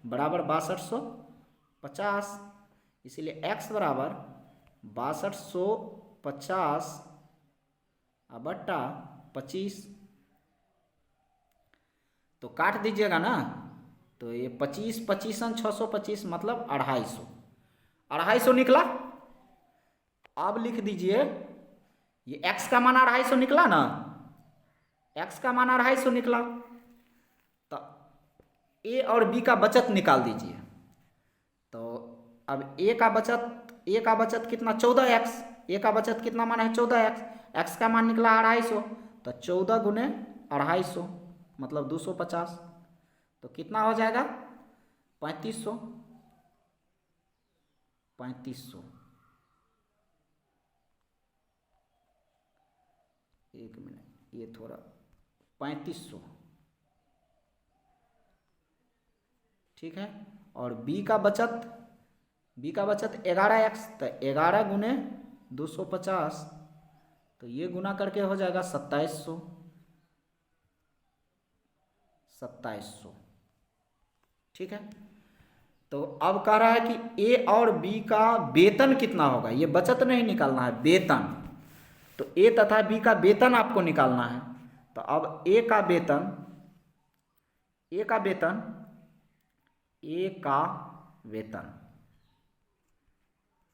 बराबर 6250, इसीलिए x बराबर 6250 बट्टा 25। तो काट दीजिएगा ना, तो ये 25 25 625 मतलब 250 निकला। अब लिख दीजिए ये x का मान 250 निकला ना, x का मान 250 निकला, तो a और b का बचत निकाल दीजिए। तो अब a का बचत कितना 14x, a का बचत कितना मान है 14x, x का मान निकला 250, तो 14 गुने 250 मतलब 250, तो कितना हो जाएगा 3500। 3500 एक मिनट, ये थोड़ा 3500। ठीक है, और b का बचत 11x, तो 11 गुने 250, तो ये गुना करके हो जाएगा 2700। ठीक है, तो अब कह रहा है कि ए और बी का वेतन कितना होगा, ये बचत नहीं निकालना है, वेतन। तो ए तथा बी का वेतन आपको निकालना है। तो अब ए का वेतन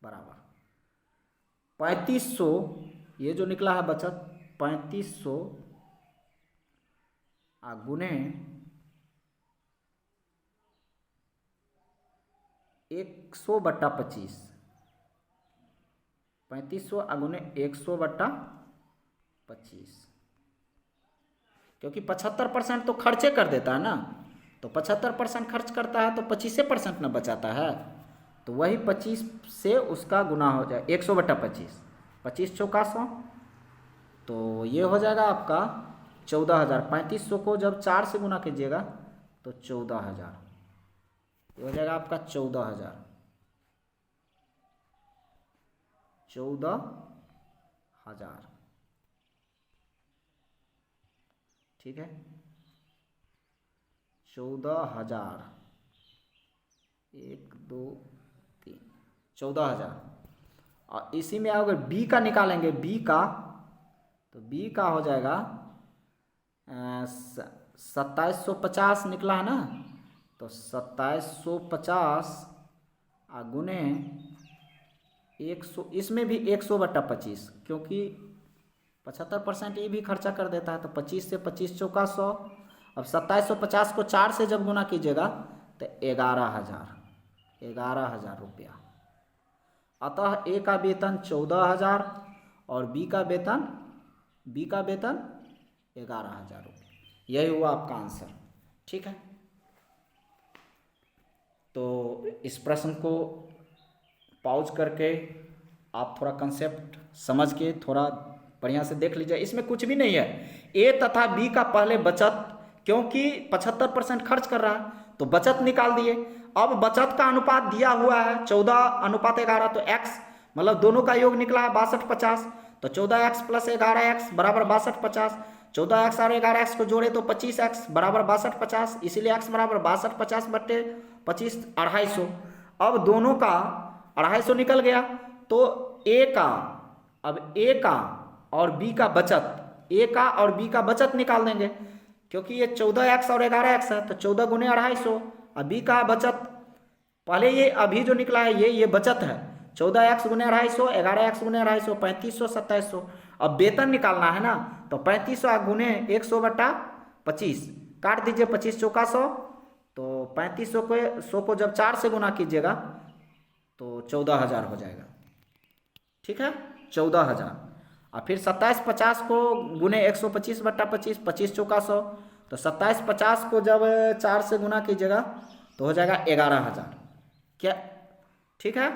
बराबर 3500, ये जो निकला है बचत 3500 गुने 100/25, 3500 गुने 100/25, क्योंकि 75% तो खर्चे कर देता है ना, तो 75% खर्च करता है तो 25% न बचाता है, तो वही 25 से उसका गुना हो जाए 100/25, 25 चौका 100, तो ये हो जाएगा आपका 14,000। 3500 को जब 4 से गुना कीजिएगा तो 14,000, ये हो जाएगा आपका 14,000। 14,000, ठीक है। 14,000, 1 2 3, 14,000। और इसी में अगर बी का निकालेंगे, बी का, तो बी का हो जाएगा 2750 निकला है ना, तो 2750 गुने 100, इसमें भी 100/25, क्योंकि 75% ये भी खर्चा कर देता है, तो 25 से 25 चौका 100। अब 2750 को 4 से जब गुना कीजिएगा तो 11,000 रुपया। अतः ए का वेतन 14,000 और बी का वेतन 11,000 रुपये। यही हुआ आपका आंसर, ठीक है। तो इस प्रश्न को पॉज करके आप थोड़ा कंसेप्ट समझ के थोड़ा बढ़िया से देख लीजिए। इसमें कुछ भी नहीं है, ए तथा बी का पहले बचत, क्योंकि 75% खर्च कर रहा है तो बचत निकाल दिए। अब बचत का अनुपात दिया हुआ है 14:11, तो x मतलब दोनों का योग निकला है 6250, तो 14x + 11x बराबर 6250। 14x और 11x को जोड़े तो 25x बराबर 6250, इसीलिए x बराबर 6250/25 250। अब दोनों का 250 निकल गया, तो ए का और बी का बचत, ए का और बी का बचत निकाल देंगे, क्योंकि ये 14x और 11x है, तो 14 गुने 250। अब बी का बचत, पहले ये अभी जो निकला है ये बचत है, 14x गुने 250, 11x गुने 250, 3500 2700। अब वेतन निकालना है ना, तो 3500 गुने 100/25, काट दीजिए 25 चौका 100, तो 3500 को 100 को जब 4 से गुना कीजिएगा तो 14,000 हो जाएगा, ठीक है। 14,000। और फिर 2750 को गुने 125/25, 25 चौका 100, तो 2750 को जब 4 से गुना कीजिएगा तो हो जाएगा 11,000, क्या, ठीक है।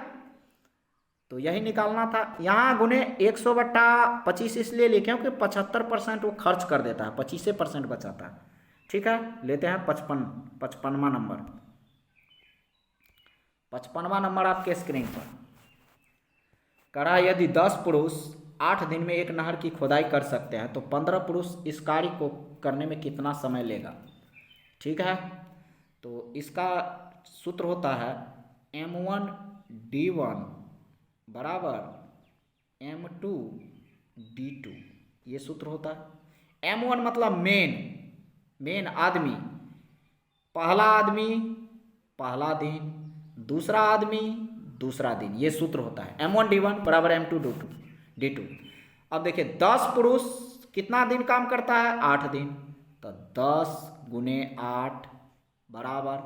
तो यही निकालना था। यहाँ गुने 100/25 इसलिए लिखे क्योंकि 75% वो खर्च कर देता है, 25% बचाता है, ठीक है। लेते हैं 55वां नंबर। 55वां नंबर आपके स्क्रीन पर। कहा यदि 10 पुरुष 8 दिन में एक नहर की खुदाई कर सकते हैं तो 15 पुरुष इस कार्य को करने में कितना समय लेगा, ठीक है। तो इसका सूत्र होता है M1D1 बराबर M2D2, ये सूत्र होता है। M1 मतलब मेन आदमी, पहला आदमी पहला दिन, दूसरा आदमी दूसरा दिन, ये सूत्र होता है। M1D1 बराबर M2D2। अब देखिए 10 पुरुष कितना दिन काम करता है, 8 दिन, तो 10 गुने 8 बराबर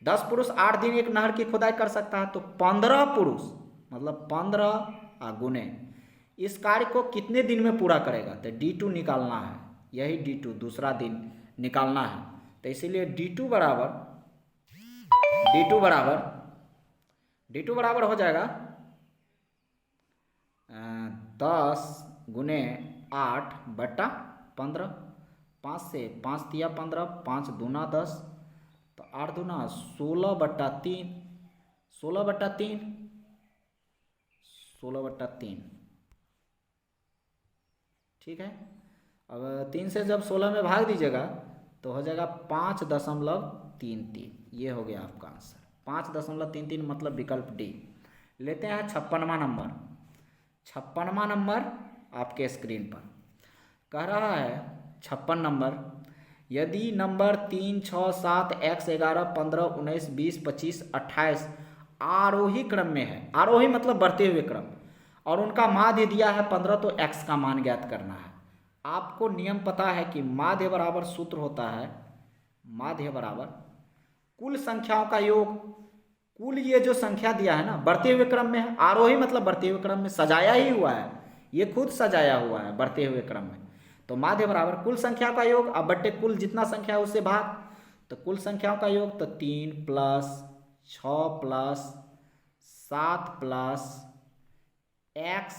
10 पुरुष 8 दिन एक नहर की खुदाई कर सकता है, तो 15 पुरुष मतलब 15 गुने इस कार्य को कितने दिन में पूरा करेगा, तो D2 निकालना है, यही D2 दूसरा दिन निकालना है। तो इसीलिए D2 बराबर हो जाएगा 10 गुने 8/15, 5 से 5 दिया 15, 5 दूना 10, तो 8 दूना 16/3, 16/3, ठीक है। अब 3 से जब 16 में भाग दीजिएगा तो हो जाएगा 5.33, ये हो गया आपका आंसर। 5.33 मतलब विकल्प डी। लेते हैं 56वां नंबर। 56वां नंबर आपके स्क्रीन पर कह रहा है 56 नंबर, यदि नंबर 3 6 7 x 11 15 19 20 25 28 आरोही क्रम में है, आरोही मतलब बढ़ते हुए क्रम, और उनका माध्य दिया है 15, तो x का मान ज्ञात करना है। आपको नियम पता है कि माध्य बराबर सूत्र होता है, माध्य बराबर कुल संख्याओं का योग। कुल ये जो संख्या दिया है ना बढ़ते हुए क्रम में है, आरोही मतलब बढ़ते हुए क्रम में, सजाया ही हुआ है, ये खुद सजाया हुआ है बढ़ते हुए क्रम में। तो माध्य बराबर कुल संख्या का योग, अब बट्टे कुल जितना संख्या है उससे भाग, तो कुल संख्याओं का योग, तो 3 + 6 + 7 + x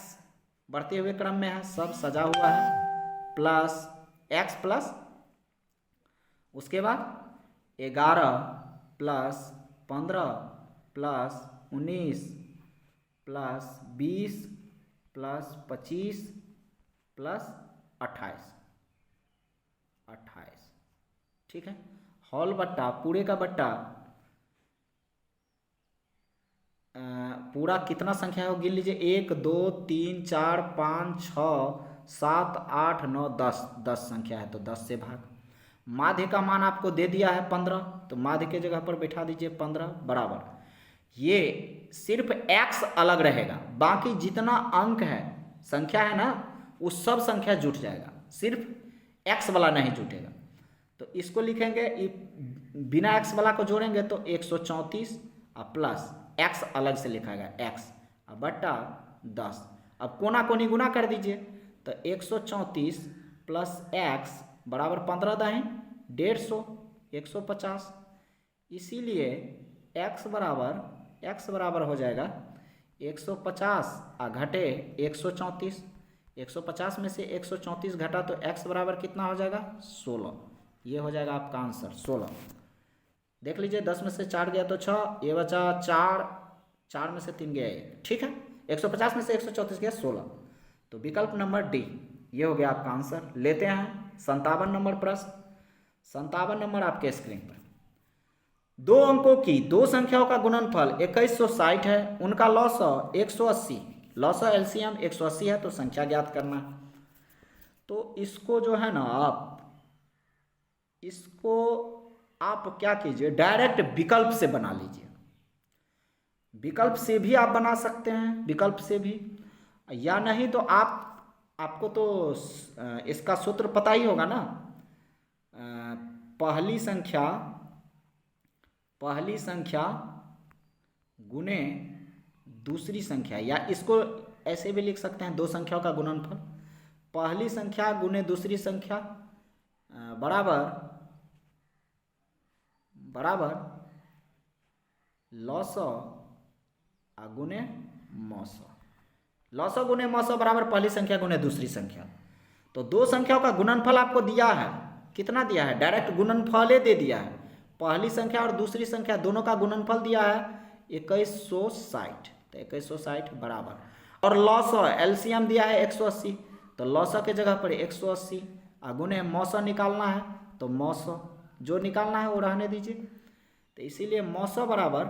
बढ़ते हुए क्रम में है, सब सजा हुआ है, प्लस एक्स प्लस, उसके बाद 11 plus 15 plus 19 plus 20 plus 25 plus 28, ठीक है। हॉल बट्टा, पूरे का बट्टा पूरा कितना संख्या है वो गिन लीजिए। 1 2 3 4 5 6 7 8 9 10, 10 संख्या है तो 10 से भाग। माध्य का मान आपको दे दिया है 15, तो माध्य के जगह पर बैठा दीजिए 15 बराबर। ये सिर्फ x अलग रहेगा, बाकी जितना अंक है संख्या है ना वो सब संख्या जुट जाएगा, सिर्फ x वाला नहीं जुटेगा। तो इसको लिखेंगे, बिना x वाला को जोड़ेंगे तो 134 और प्लस x अलग से लिखा गया x और बट्टा 10। अब कोना कोनी गुना कर दीजिए तो 134 प्लस x बराबर 15 दाएँ 150, 150। इसीलिए x बराबर हो जाएगा 150 और घटे 134। 150 में से 134 घटा तो x बराबर कितना हो जाएगा 16। ये हो जाएगा आपका आंसर 16। देख लीजिए 10 में से 4 गया तो 6, ये बचा 4, 4 में से 3 गया 1, ठीक है। 150 में से 134 गया 16, तो विकल्प नंबर डी ये हो गया आपका आंसर। लेते हैं 57 नंबर प्रश्न। 57 नंबर आपके स्क्रीन पर, दो अंकों की दो संख्याओं का गुणनफल 2160 है, उनका लॉसअ 180, लॉसअ एलसीएम 180 है, तो संख्या ज्ञात करना। तो इसको जो है ना आप क्या कीजिए, डायरेक्ट विकल्प से बना लीजिए। विकल्प से भी आप बना सकते हैं, विकल्प से भी, या नहीं तो आपको तो इसका सूत्र पता ही होगा ना। पहली संख्या गुने दूसरी संख्या, या इसको ऐसे भी लिख सकते हैं दो संख्याओं का गुणनफल। पहली संख्या गुने दूसरी संख्या बराबर लॉसअ गुने मॉसअ। लॉसअ गुने मॉसअ बराबर पहली संख्या गुने दूसरी संख्या। तो दो संख्याओं का गुणनफल आपको दिया है, कितना दिया है, डायरेक्ट गुणनफल दे दिया है। पहली संख्या और दूसरी संख्या दोनों का गुणनफल दिया है 2160, तो 2160 बराबर, और लॉसअ एलसीएम दिया है 180, तो लॉसअ के जगह पर 180 गुने मॉसअ निकालना है, तो मॉसअ जो निकालना है वो रहने दीजिए। तो इसीलिए मॉसअ बराबर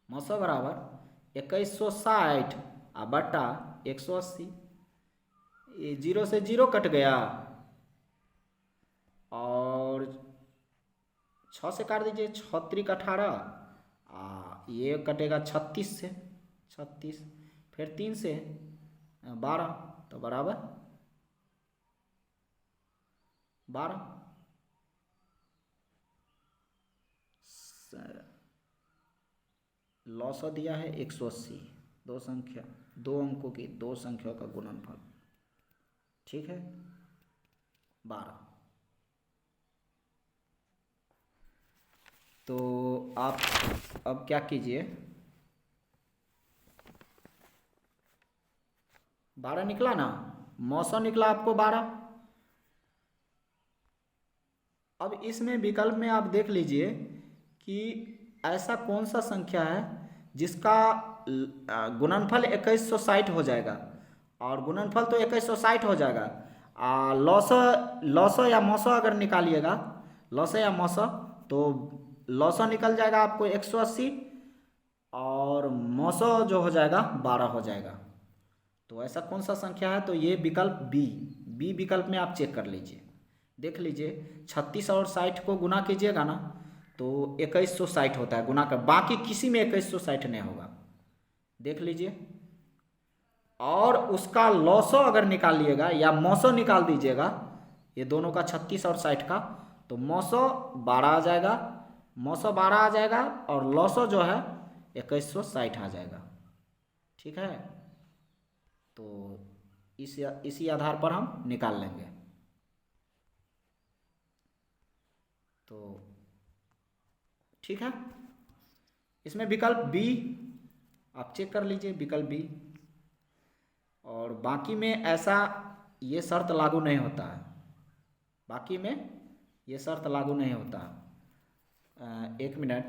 2160 बट्टा 180। ये 0 से 0 कट गया और 6 से काट दीजिए, 6 त्रिक 18, ये कटेगा 36 से, 36 फिर 3 से 12, तो बराबर 12। लॉसअ दिया है 180, दो अंकों की दो संख्याओं का गुणनफल, ठीक है 12। तो आप अब क्या कीजिए, 12 निकला ना, मॉसअ निकला आपको 12। अब इसमें विकल्प में आप देख लीजिए कि ऐसा कौन सा संख्या है जिसका गुणनफल 2160 हो जाएगा, और गुणनफल तो 2160 हो जाएगा। लॉसअ या मॉसअ अगर निकालिएगा, लॉसअ या मॉसअ, तो लॉसअ निकल जाएगा आपको 180 और मॉसअ जो हो जाएगा 12 हो जाएगा। तो ऐसा कौन सा संख्या है, तो ये विकल्प बी विकल्प में आप चेक कर लीजिए, देख लीजिए 36 और 60 को गुना कीजिएगा ना तो 2160 होता है गुना कर, बाकी किसी में 2160 नहीं होगा, देख लीजिए। और उसका लॉसअ अगर निकालिएगा या मॉसअ निकाल दीजिएगा, ये दोनों का 36 और 60 का, तो मॉसअ 12 आ जाएगा, मॉसअ 12 आ जाएगा और लॉसअ जो है 2160 आ जाएगा, ठीक है। तो इसी आधार पर हम निकाल लेंगे। तो ठीक है, इसमें विकल्प बी आप चेक कर लीजिए, विकल्प बी। और बाकी में ऐसा ये शर्त लागू नहीं होता है, बाकी में ये शर्त लागू नहीं होता। एक मिनट,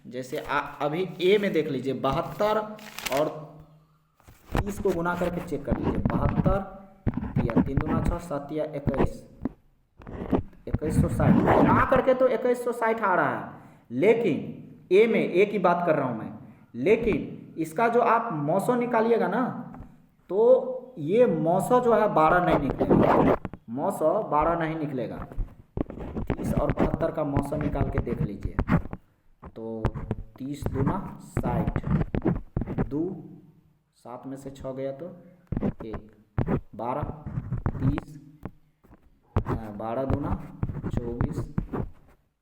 जैसे अभी ए में देख लीजिए 72 और 30 को गुना करके चेक कर लीजिए। 72 या 3 दूना 6, 7 या 21, 2160 गुना करके तो 2160 आ रहा है। लेकिन ए में, ए की बात कर रहा हूँ मैं, लेकिन इसका जो आप मौसो निकालिएगा ना, तो ये मौसो जो है 12 नहीं निकलेगा, मौसो 12 नहीं निकलेगा। 30 और 72 का मौसम निकाल के देख लीजिए। तो 30 दूना 60, 2 7 में से 6 गया तो 1, 12, 30, 12 दूना 24,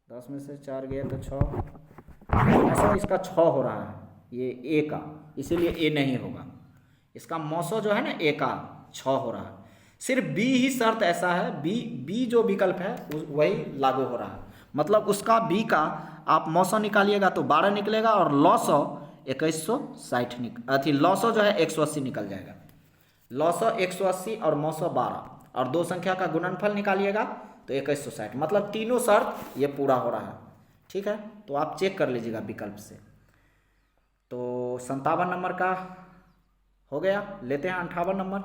10 में से 4 गया तो 6। ऐसा इसका 6 हो रहा है ये ए का, इसीलिए ए नहीं होगा। इसका मौसम जो है ना ए का 6 हो रहा है। सिर्फ बी ही शर्त ऐसा है, बी जो विकल्प है वही लागू हो रहा है। मतलब उसका बी का आप मौसम निकालिएगा तो 12 निकलेगा और लॉसो 2160 लॉसो जो है 180 निकल जाएगा। लॉसो 180 और मौसो 12 और दो संख्या का गुणनफल निकालिएगा तो 2160। मतलब तीनों शर्त ये पूरा हो रहा है। ठीक है, तो आप चेक कर लीजिएगा विकल्प से। तो 57 नंबर का हो गया। लेते हैं 58 नंबर।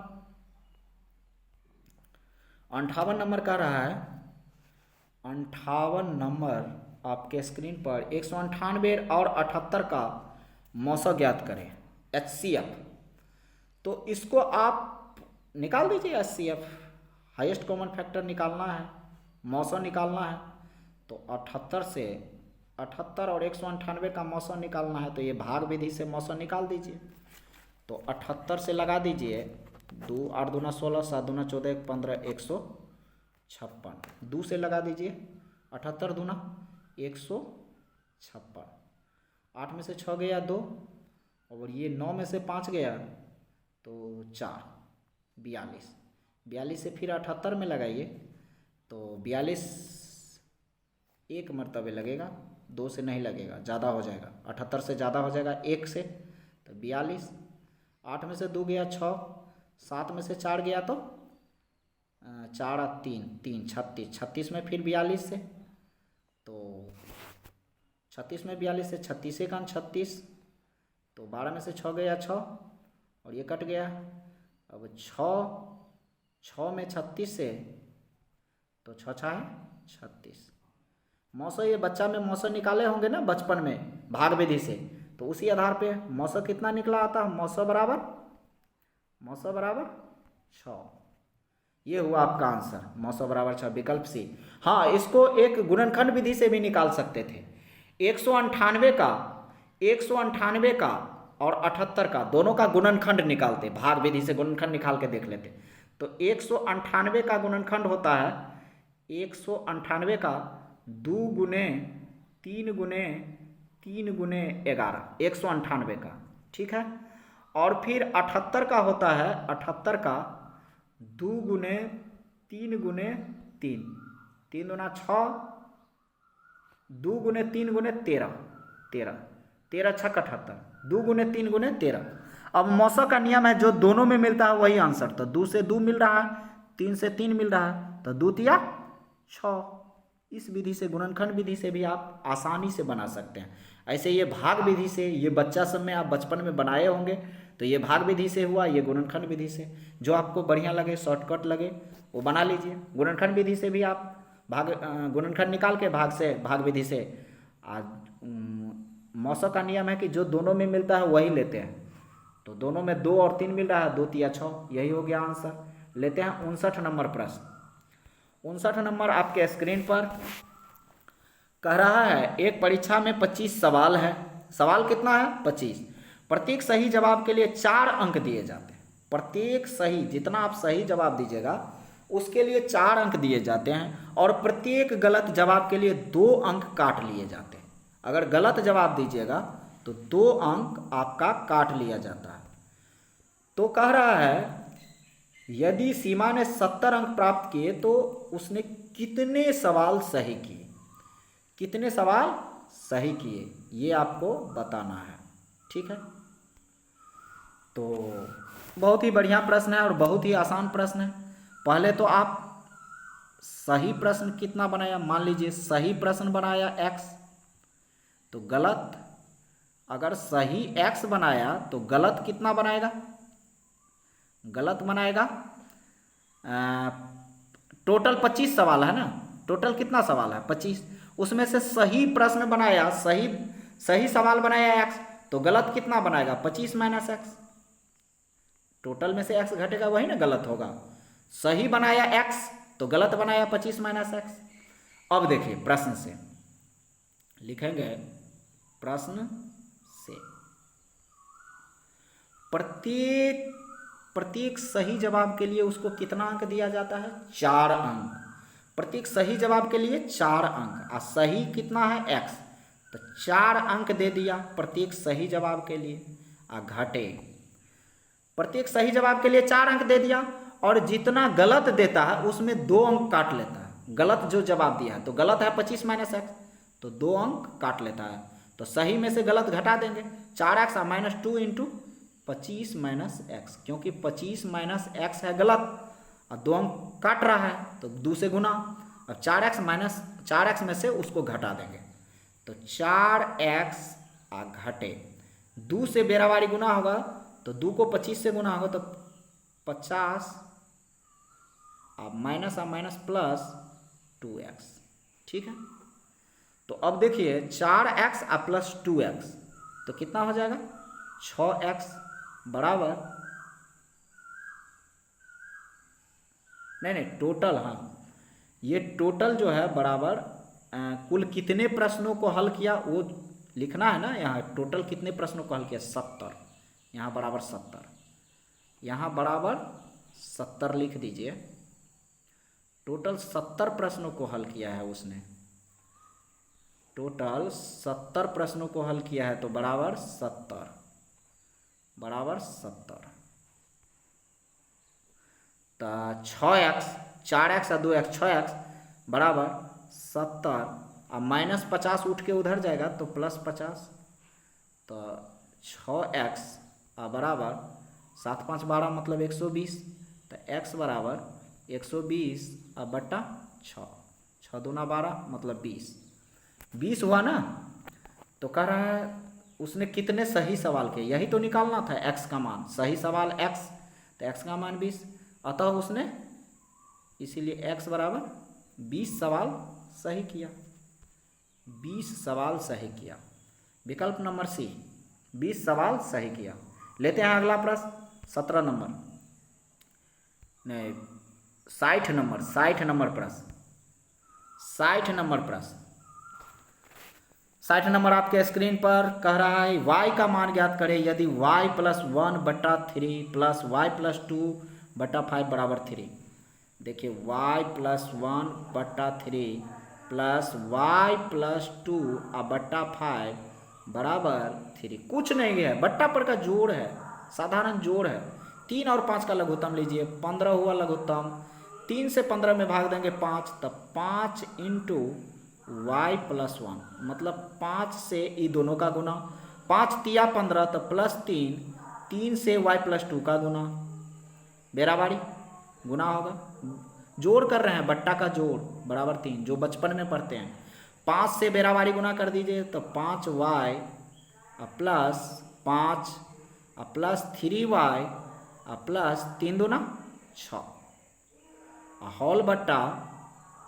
58 नंबर का रहा है, 58 नंबर आपके स्क्रीन पर 198 और 78 का मौसम ज्ञात करें, HCF। तो इसको आप निकाल दीजिए। HCF हाईएस्ट कॉमन फैक्टर निकालना है, मौसम निकालना है। तो 78 और 198 का मौसम निकालना है, तो ये भाग विधि से मौसम निकाल दीजिए। तो 78 से लगा दीजिए 2, 8 दूना 16, 7 दूना 14, 15, 156। 2 से लगा दीजिए 78 दूना 156। 8 में से 6 गया 2, और ये 9 में से 5 गया तो 4, 42। 42 से फिर 78 में लगाइए तो 42 एक मरतबे लगेगा, 2 से नहीं लगेगा, ज़्यादा हो जाएगा। 78 से ज़्यादा हो जाएगा 1 से, तो 42। 8 में से 2 गया 6, 7 में से 4 गया तो 4 और 3, 36। 36 में फिर 42 से, तो 36 में 42 से 36 का 36, तो 12 में से 6 गया 6 और ये कट गया। अब 6 में 36 से, तो 6 6 है 36। मौसम, ये बच्चा में मौसम निकाले होंगे ना बचपन में भाग विधि से, तो उसी आधार पे मौसम कितना निकला आता है। मौसम बराबर 6। ये हुआ आपका आंसर, मौसम बराबर 6, विकल्प सी। हाँ, इसको एक गुणनखंड विधि से भी निकाल सकते थे। 198 का और 78 का दोनों का गुणनखंड निकालते, भाग विधि से गुणनखंड निकाल के देख लेते। तो 198 का गुणनखंड होता है 198 का 2 गुने 3 गुने 3 गुने 11, 198 का। ठीक है, और फिर 78 का होता है 78 का 2 गुने 3 गुने 3, 3 दूना 6, 2 गुने 3 गुने 13, 13 6 78, 2 गुने 3 गुने 13। अब मौसम का नियम है, जो दोनों में मिलता है वही आंसर। तो 2 से 2 मिल रहा है, 3 से 3 मिल रहा है, तो 2 तिया 6। इस विधि से, गुणनखंड विधि से भी आप आसानी से बना सकते हैं। ऐसे ये भाग विधि से, ये बच्चा सब में आप बचपन में बनाए होंगे, तो ये भाग विधि से हुआ, ये गुणनखंड विधि से। जो आपको बढ़िया लगे, शॉर्टकट लगे, वो बना लीजिए। गुणनखंड विधि से भी आप गुणनखंड निकाल के भाग विधि से। आज मौसम का नियम है कि जो दोनों में मिलता है वही लेते हैं। तो दोनों में 2 और 3 मिल रहा है, 2 तिया 6, यही हो गया आंसर। लेते हैं 59 नंबर प्रश्न। 59 नंबर आपके स्क्रीन पर कह रहा है, एक परीक्षा में 25 सवाल है। सवाल कितना है? 25। प्रत्येक सही जवाब के लिए 4 अंक दिए जाते हैं। प्रत्येक सही, जितना आप सही जवाब दीजिएगा उसके लिए 4 अंक दिए जाते हैं, और प्रत्येक गलत जवाब के लिए 2 अंक काट लिए जाते हैं। अगर गलत जवाब दीजिएगा तो 2 अंक आपका काट लिया जाता है। तो कह रहा है, यदि सीमा ने 70 अंक प्राप्त किए तो उसने कितने सवाल सही किए? कितने सवाल सही किए, ये आपको बताना है। ठीक है, तो बहुत ही बढ़िया प्रश्न है और बहुत ही आसान प्रश्न है। पहले तो आप सही प्रश्न कितना बनाया, मान लीजिए सही प्रश्न बनाया x, तो गलत, अगर सही x बनाया तो गलत कितना बनाएगा, गलत बनाएगा टोटल 25 सवाल है ना, टोटल कितना सवाल है 25, उसमें से सही प्रश्न बनाया, सही सवाल बनाया x, तो गलत कितना बनाएगा 25 माइनस x, टोटल में से x घटेगा वही ना गलत होगा। सही बनाया x तो गलत बनाया 25 माइनस x। अब देखिए प्रश्न से लिखेंगे, प्रश्न से प्रत्येक सही जवाब के लिए उसको कितना अंक दिया जाता है, 4 अंक, प्रत्येक सही जवाब के लिए 4 अंक, और सही कितना है x, तो 4 अंक दे दिया प्रत्येक सही जवाब के लिए, आ घटे प्रत्येक सही जवाब के लिए 4 अंक दे दिया, और जितना गलत देता है उसमें 2 अंक काट लेता है, गलत जो जवाब दिया है तो गलत है 25 माइनस x, तो 2 अंक काट लेता है, तो सही में से गलत घटा देंगे, 4x minus 2 into 25 minus x, क्योंकि 25 माइनस x है गलत और 2 अंक काट रहा है तो 2 से गुना, अब 4x में से उसको घटा देंगे, तो 4x आ घटे 2 से बेरावारी गुना होगा, तो 2 को 25 से गुना होगा तो 50, अब माइनस प्लस 2x, ठीक है। तो अब देखिए 4x आ प्लस 2x तो कितना हो जाएगा 6x बराबर, नहीं टोटल, हाँ ये टोटल जो है बराबर कुल कितने प्रश्नों को हल किया वो लिखना है ना, यहाँ टोटल कितने प्रश्नों को हल किया 70, यहाँ बराबर 70, यहाँ बराबर 70 लिख दीजिए, टोटल 70 प्रश्नों को हल किया है उसने, टोटल 70 प्रश्नों को हल किया है, तो बराबर 70 तो 6x, 4x और 2x 6x बराबर 70, अब माइनस 50 उठ के उधर जाएगा तो प्लस 50, तो 6x बराबर 7 5 12 मतलब 120, तो x बराबर 120 बटा 6, 6 दूना 12 मतलब 20 हुआ ना। तो कह रहा है उसने कितने सही सवाल किए, यही तो निकालना था x का मान, सही सवाल x, तो x का मान 20, अतः उसने इसीलिए x बराबर 20 सवाल सही किया, 20 सवाल सही किया, विकल्प नंबर सी 20 सवाल सही किया। लेते हैं अगला प्रश्न 17 नंबर, नहीं 60 नंबर प्रश्न, 60 नंबर आपके स्क्रीन पर कह रहा है y का मान ज्ञात करें यदि y प्लस 1 बटा 3 प्लस y प्लस 2 बटा 5 बराबर 3। देखिए y प्लस 1 बटा 3 प्लस y प्लस 2 बटा 5 बराबर 3, कुछ नहीं है, बट्टा पर का जोड़ है, साधारण जोड़ है, 3 और 5 का लघुत्तम लीजिए, 15 हुआ लघुत्तम, 3 से 15 में भाग देंगे 5, तब 5 इंटू y प्लस 1 मतलब 5 से ये दोनों का गुना, 5 तिया 15 तो प्लस 3 से y प्लस 2 का गुना, बेराबारी गुना होगा, जोड़ कर रहे हैं, बट्टा का जोड़ बराबर 3 जो बचपन में पढ़ते हैं, 5 से बेराबारी गुना कर दीजिए तो 5y plus 5 plus 3y plus 3 दूना 6 होल बट्टा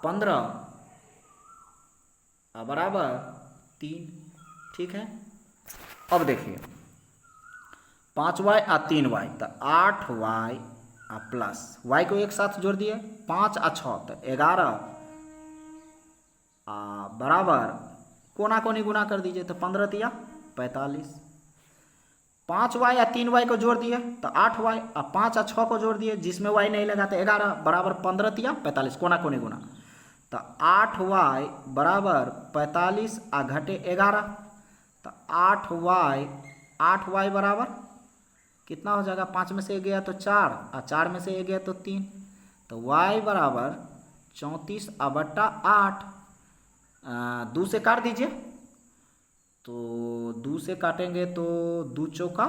15 बराबर 3, ठीक है। अब देखिए 5y और 3y तो 8y प्लस y को एक साथ जोड़ दिए 5 और 6 तो 11 बराबर कोना कोनी गुना कर दीजिए तो 15 तिया 45, 5y और 3y को जोड़ दिए तो 8y और 5 और 6 को जोड़ दिए जिसमें y नहीं लगा तो 11 बराबर 15 तिया 45 कोना कोनी गुना, तो 8y बराबर 45 आ घटे 11, तो 8y बराबर कितना हो जाएगा, 5 में से 1 गया तो 4 और 4 में से 1 गया तो 3, तो y बराबर 34 बट्टा 8, 2 से काट दीजिए, तो 2 से काटेंगे तो 2 चौका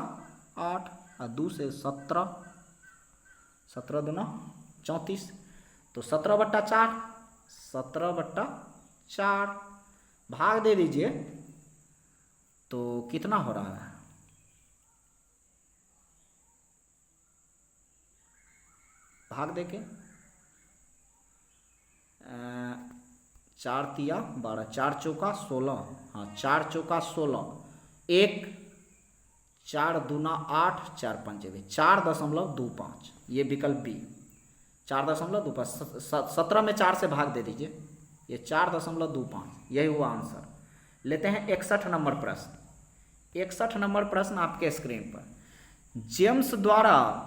8 और 2 से 17 दूना 34, तो 17 बट्टा 4 17/4 भाग दे दीजिए तो कितना हो रहा है, भाग दे के 4 तिया 12, 4 चौका 16, हाँ 4 चौका 16, 1 4 दूना 8, 4 पंचे 4.25, ये विकल्प बी 4.25, 17 में 4 से भाग दे दीजिए, ये 4.25, यही हुआ आंसर। लेते हैं 61 नंबर प्रश्न। 61 नंबर प्रश्न आपके स्क्रीन पर, जेम्स द्वारा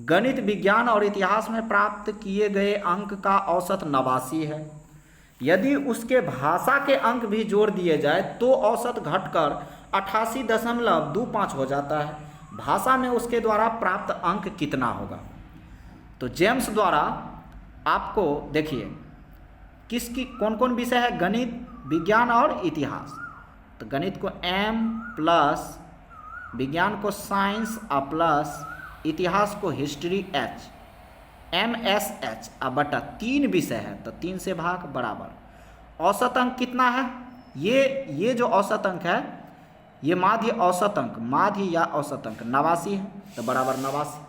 गणित, विज्ञान और इतिहास में प्राप्त किए गए अंक का औसत 89 है। यदि उसके भाषा के अंक भी जोड़ दिए जाए तो औसत घटकर 88.25 हो जाता है। भाषा में उसके द्वारा प्राप्त अंक कितना होगा? तो जेम्स द्वारा आपको देखिए किसकी कौन कौन विषय है, गणित, विज्ञान और इतिहास। तो गणित को एम प्लस, विज्ञान को साइंस प्लस, इतिहास को हिस्ट्री एच, MSH बटा 3 विषय है तो 3 से भाग बराबर। औसत अंक कितना है? ये जो औसत अंक है ये माध्य औसत अंक, माध्य या औसत अंक 89 है तो बराबर 89।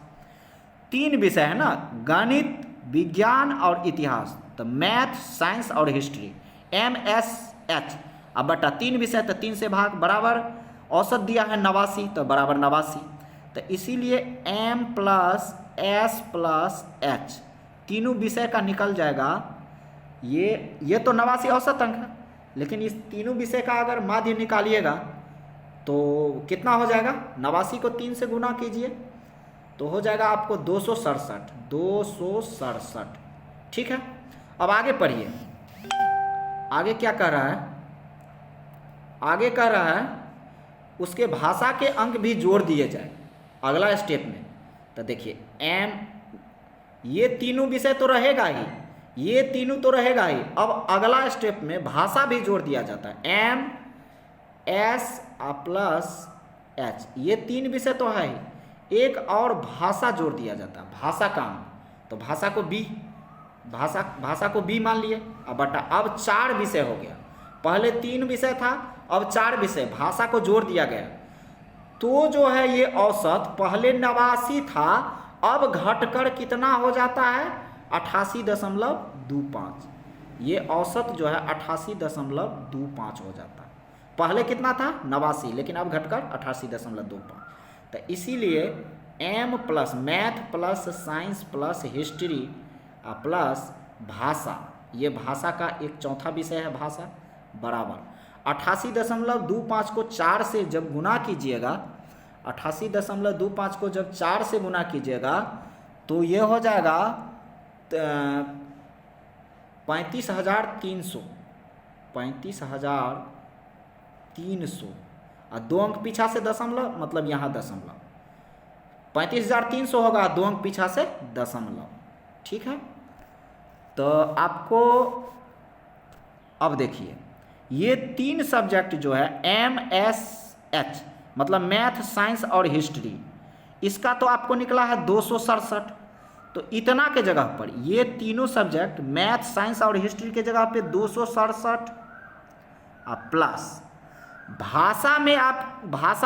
3 विषय है ना, गणित, विज्ञान और इतिहास, तो मैथ, साइंस और हिस्ट्री, MSH बटा 3 विषय तो 3 से भाग बराबर। औसत दिया है 89 तो बराबर 89। तो इसीलिए M plus S plus H तीनों विषय का निकल जाएगा। ये तो 89 औसत अंक है, लेकिन इस तीनों विषय का अगर माध्य निकालिएगा तो कितना हो जाएगा? 89 को 3 से गुना कीजिए तो हो जाएगा आपको 267। ठीक है, अब आगे पढ़िए, आगे क्या कह रहा है? आगे कह रहा है उसके भाषा के अंक भी जोड़ दिए जाए अगला स्टेप में। तो देखिए M, ये तीनों विषय तो रहेगा ही, ये तीनों तो रहेगा ही। अब अगला स्टेप में भाषा भी जोड़ दिया जाता है, MS प्लस H, ये 3 विषय तो है ही, एक और भाषा जोड़ दिया जाता है, भाषा का अंक। तो भाषा को B मान लिए। अब बटा अब 4 विषय हो गया, पहले 3 विषय था अब 4 विषय, भाषा को जोड़ दिया गया। तो जो है ये औसत पहले 89 था, अब घटकर कितना हो जाता है? 88.25। ये औसत जो है 88.25 हो जाता है। पहले कितना था? 89, लेकिन अब घटकर 88.25। तो इसीलिए M plus math plus science plus history plus भाषा, ये भाषा का एक चौथा विषय है भाषा, बराबर 88.25 को 4 से जब गुना कीजिएगा, 88.25 को जब 4 से गुना कीजिएगा तो ये हो जाएगा 35,300 और 2 अंक पीछा से दशमलव, मतलब यहाँ दशमलव 35,300 होगा, 2 अंक पीछा से दशमलव। ठीक है, तो आपको अब देखिए ये 3 सब्जेक्ट जो है MSH मतलब मैथ, साइंस और हिस्ट्री, इसका तो आपको निकला है 267। तो इतना के जगह पर ये तीनों सब्जेक्ट मैथ, साइंस और हिस्ट्री के जगह पे 267 प्लस भाषा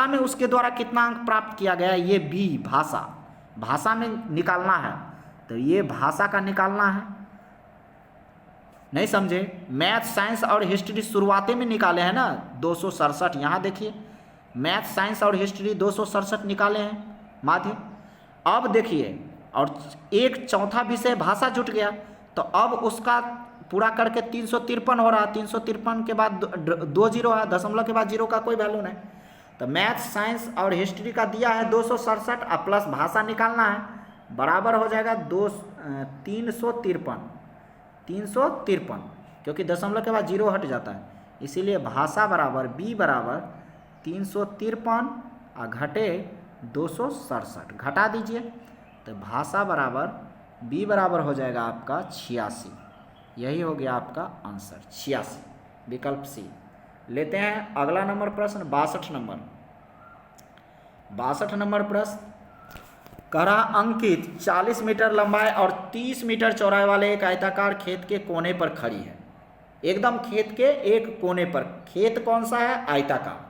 में उसके द्वारा कितना अंक प्राप्त किया गया, ये B भाषा में निकालना है। तो ये भाषा का निकालना है, नहीं समझे? मैथ, साइंस और हिस्ट्री शुरुआती में निकाले हैं ना 267, यहाँ देखिए मैथ, साइंस और हिस्ट्री 267 निकाले हैं माध्य। अब देखिए और एक चौथा विषय भाषा जुट गया, तो अब उसका पूरा करके 353 हो रहा है। 353 के बाद 2 जीरो है, दशमलव के बाद जीरो का कोई वैल्यू नहीं। तो मैथ, साइंस और हिस्ट्री का दिया है 267 प्लस भाषा निकालना है, बराबर हो जाएगा 353, क्योंकि दशमलव के बाद जीरो हट जाता है, इसीलिए भाषा बराबर B बराबर 353 और घटे 267, घटा दीजिए तो भाषा बराबर B बराबर हो जाएगा आपका 86। यही हो गया आपका आंसर 86, विकल्प C। लेते हैं अगला नंबर प्रश्न 62 नंबर प्रश्न। कह रहा अंकित 40 मीटर लंबाई और 30 मीटर चौड़ाई वाले एक आयताकार खेत के कोने पर खड़ी है। एकदम खेत के एक कोने पर, खेत कौन सा है? आयताकार।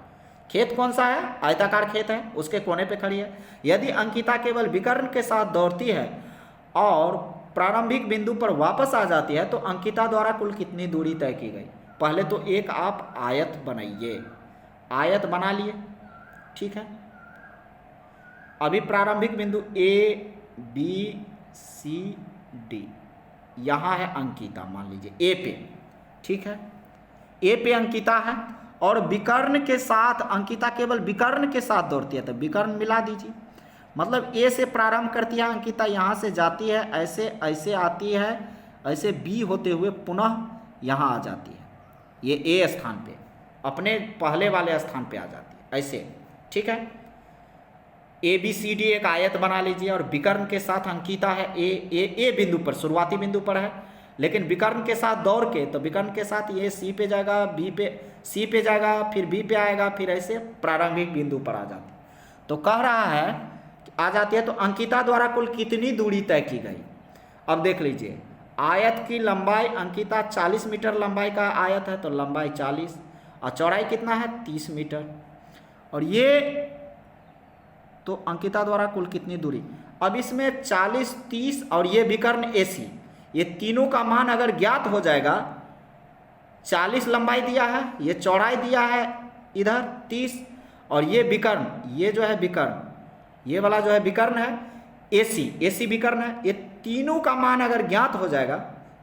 खेत कौन सा है? आयताकार खेत है, उसके कोने पे खड़ी है। यदि अंकिता केवल विकर्ण के साथ दौड़ती है और प्रारंभिक बिंदु पर वापस आ जाती है तो अंकिता द्वारा कुल कितनी दूरी तय की गई? पहले तो एक आप आयत बनाइए। आयत बना लिए, ठीक है। अभी प्रारंभिक बिंदु ए बी सी डी, यहाँ है अंकिता, मान लीजिए ए पे, ठीक है। ए पे अंकिता है और विकर्ण के साथ, अंकिता केवल विकर्ण के साथ दौड़ती है तो विकर्ण मिला दीजिए। मतलब ए से प्रारंभ करती है अंकिता, यहाँ से जाती है ऐसे, ऐसे आती है, ऐसे बी होते हुए पुनः यहाँ आ जाती है, ये ए स्थान पे, अपने पहले वाले स्थान पे आ जाती है ऐसे, ठीक है। ए बी सी डी एक आयत बना लीजिए और विकर्ण के साथ अंकिता है ए बिंदु पर, शुरुआती बिंदु पर है, लेकिन विकर्ण के साथ दौड़ के, तो विकर्ण के साथ ये सी पे जाएगा, बी पे, सी पे जाएगा, फिर बी पे आएगा, फिर ऐसे प्रारंभिक बिंदु पर आ जाती है। तो कह रहा है आ जाती है तो अंकिता द्वारा कुल कितनी दूरी तय की गई? अब देख लीजिए, आयत की लंबाई, अंकिता 40 मीटर लंबाई का आयत है तो लंबाई 40 और चौड़ाई कितना है? 30 मीटर। और ये तो अंकिता द्वारा कुल कितनी दूरी? अब इसमें 40, 30 और ये विकर्ण AC, ये तीनों का मान अगर ज्ञात हो जाएगा, 40 लंबाई दिया है, ये चौड़ाई दिया है इधर 30, और ये विकर्ण, ये जो है विकर्ण, ये वाला जो है विकर्ण है AC विकर्ण है, ये तीनों का मान अगर ज्ञात हो जाएगा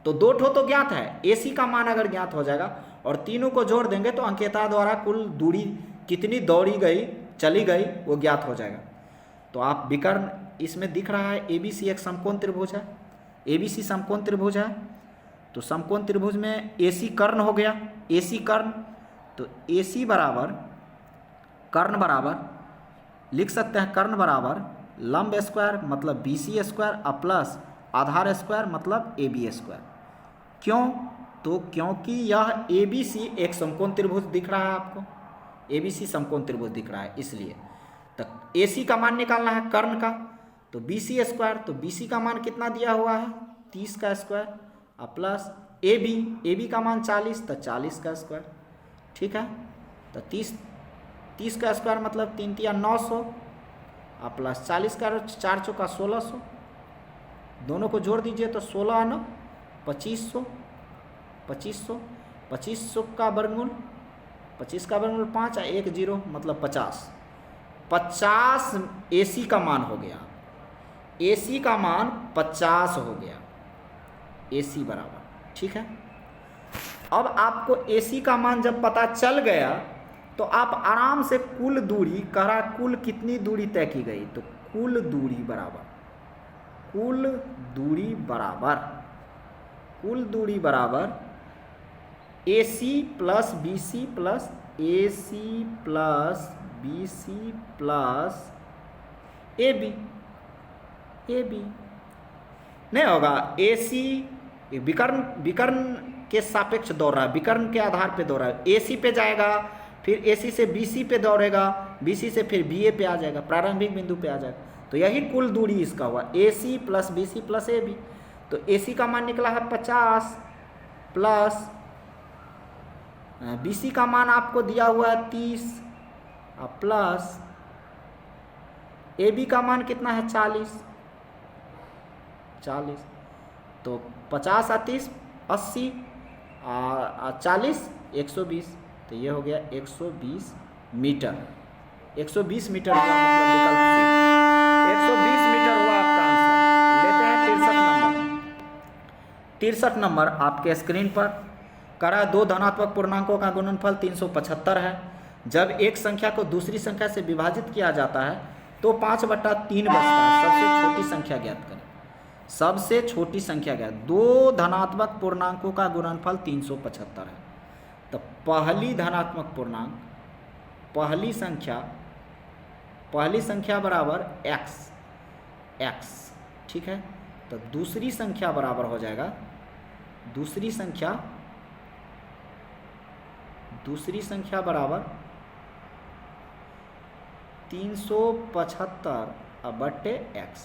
तो दो ठो तो ज्ञात है, AC का मान अगर ज्ञात हो जाएगा और तीनों को जोड़ देंगे तो अंकिता द्वारा कुल दूरी कितनी दौड़ी गई, चली गई, वो ज्ञात हो जाएगा। तो आप विकर्ण, इसमें दिख रहा है ABC एक समकोण त्रिभुज है, ABC समकोण त्रिभुज है, तो समकोण त्रिभुज में AC कर्ण हो गया, AC कर्ण, तो AC बराबर, कर्ण बराबर लिख सकते हैं, कर्ण बराबर लंब स्क्वायर मतलब BC स्क्वायर और प्लस आधार स्क्वायर मतलब AB स्क्वायर। क्यों? तो क्योंकि यह ABC एक समकोण त्रिभुज दिख रहा है आपको, ABC समकोण त्रिभुज दिख रहा है, इसलिए तो AC का मान निकालना है कर्ण का, तो BC स्क्वायर, तो BC का मान कितना दिया हुआ है? 30 का स्क्वायर और प्लस AB का मान 40, तो 40 का स्क्वायर, ठीक है। तो 30 का स्क्वायर मतलब 3 तिया 900 और प्लस 40 का 4 चौका 1600, दोनों को जोड़ दीजिए तो 16 9 2500, 2500 का वर्गमूल, 25 का वर्गमूल 5 और 1 0 मतलब 50 AC का मान हो गया, AC का मान 50 हो गया, AC बराबर, ठीक है। अब आपको AC का मान जब पता चल गया तो आप आराम से कुल दूरी, कह रहा कुल कितनी दूरी तय की गई, तो कुल दूरी बराबर AC plus BC plus AC plus BC plus AB नहीं होगा। AC विकर्ण के सापेक्ष दौड़ रहा है, विकर्ण के आधार पे दौड़ रहा है, AC पे जाएगा, फिर AC से BC पे दौड़ेगा, BC से फिर BA पे आ जाएगा, प्रारंभिक बिंदु पे आ जाएगा, तो यही कुल दूरी इसका हुआ, AC plus BC plus AB। तो AC का मान निकला है 50 प्लस BC का मान आपको दिया हुआ है 30 और प्लस AB का मान कितना है 40, तो 50 और 30 80 और 40 120, तो ये हो गया 120 मीटर। 120 मीटर हुआ, मतलब विकल्प C 120 मीटर हुआ आपका आंसर। लेते हैं 63 नंबर आपके स्क्रीन पर। करा दो धनात्मक पूर्णांकों का गुणनफल 375 है। जब एक संख्या को दूसरी संख्या से विभाजित किया जाता है तो 5/3 बचता है। सबसे छोटी संख्या ज्ञात करें। सबसे छोटी संख्या ज्ञात। दो धनात्मक पूर्णांकों का गुणनफल 375 है। तो पहली धनात्मक पूर्णांक, पहली संख्या बराबर x, ठीक है। तो दूसरी संख्या बराबर हो जाएगा, दूसरी संख्या बराबर 375 अब बट्टे एक्स,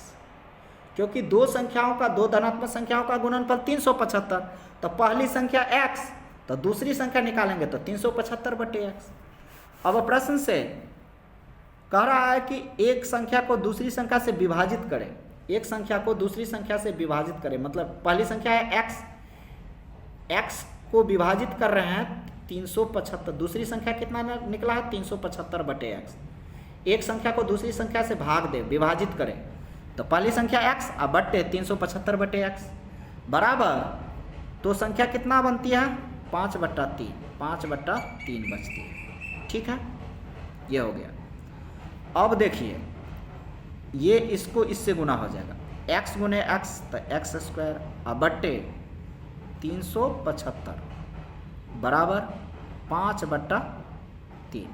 क्योंकि दो संख्याओं का, दो धनात्मक संख्याओं का गुणनफल 375, तो पहली संख्या x तो दूसरी संख्या निकालेंगे तो 375 बट्टे एक्स। अब प्रश्न से कह रहा है कि एक संख्या को दूसरी संख्या से विभाजित करें, एक संख्या को दूसरी संख्या से विभाजित करें, मतलब पहली संख्या है x, x को विभाजित कर रहे हैं 375, दूसरी संख्या कितना निकला है 375 बटे एक्स। एक संख्या को दूसरी संख्या से भाग दे, विभाजित करें, तो पहली संख्या x और बट्टे 375 बटे एक्स बराबर, तो संख्या कितना बनती है 5/3, 5/3 बचती है। ठीक है, ये हो गया। अब देखिए ये इसको इससे गुना हो जाएगा, x गुने x तो x² और बट्टे 375 बराबर 5/3।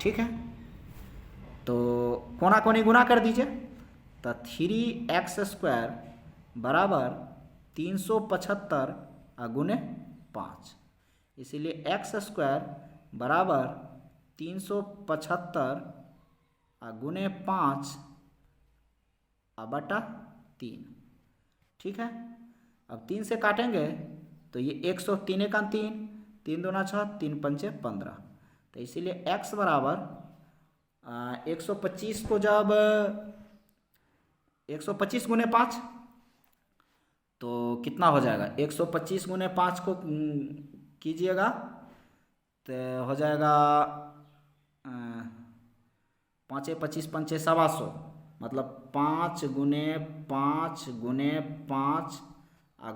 ठीक है, तो कोना कोनी गुना कर दीजिए, तो 3x² बराबर 375 गुने 5, इसीलिए x² बराबर 375 गुने 5 बटा 3। ठीक है, अब 3 से काटेंगे तो ये 103 का 3, 3 दूना 6, 3 पंचे 15, तो इसीलिए x बराबर 125 को जब 125 गुने 5 तो कितना हो जाएगा, 125 गुने 5 को कीजिएगा तो हो जाएगा 5 25 पंचे 125, मतलब 5 गुने 5 गुने 5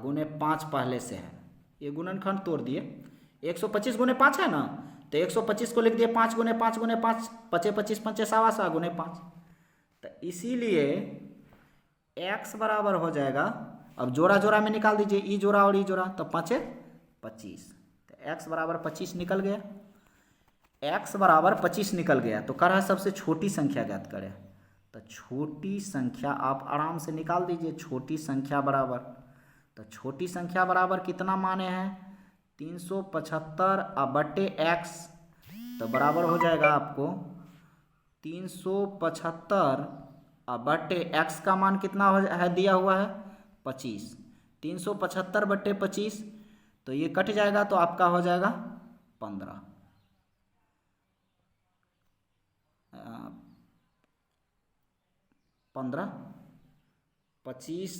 गुने 5 पहले से है, ये गुणनखंड तोड़ दिए, 125 गुने 5 है ना, तो 125 को लिख दिए 5 गुने 5 गुने 5, 5 25 पंचे 125 गुने 5, तो इसीलिए x बराबर हो जाएगा, अब जोड़ा जोड़ा में निकाल दीजिए, ई जोड़ा और ई जोड़ा, तो 5 25, तो x बराबर 25 निकल गया, x बराबर 25 निकल गया। तो कह रहा है सबसे छोटी संख्या ज्ञात करें, तो छोटी संख्या आप आराम से निकाल दीजिए, छोटी संख्या बराबर, तो छोटी संख्या बराबर कितना माने हैं 375 बटे x, तो बराबर हो जाएगा आपको 375 बटे x का मान कितना है दिया हुआ है 25, 375 बटे 25, तो ये कट जाएगा तो आपका हो जाएगा 15, 25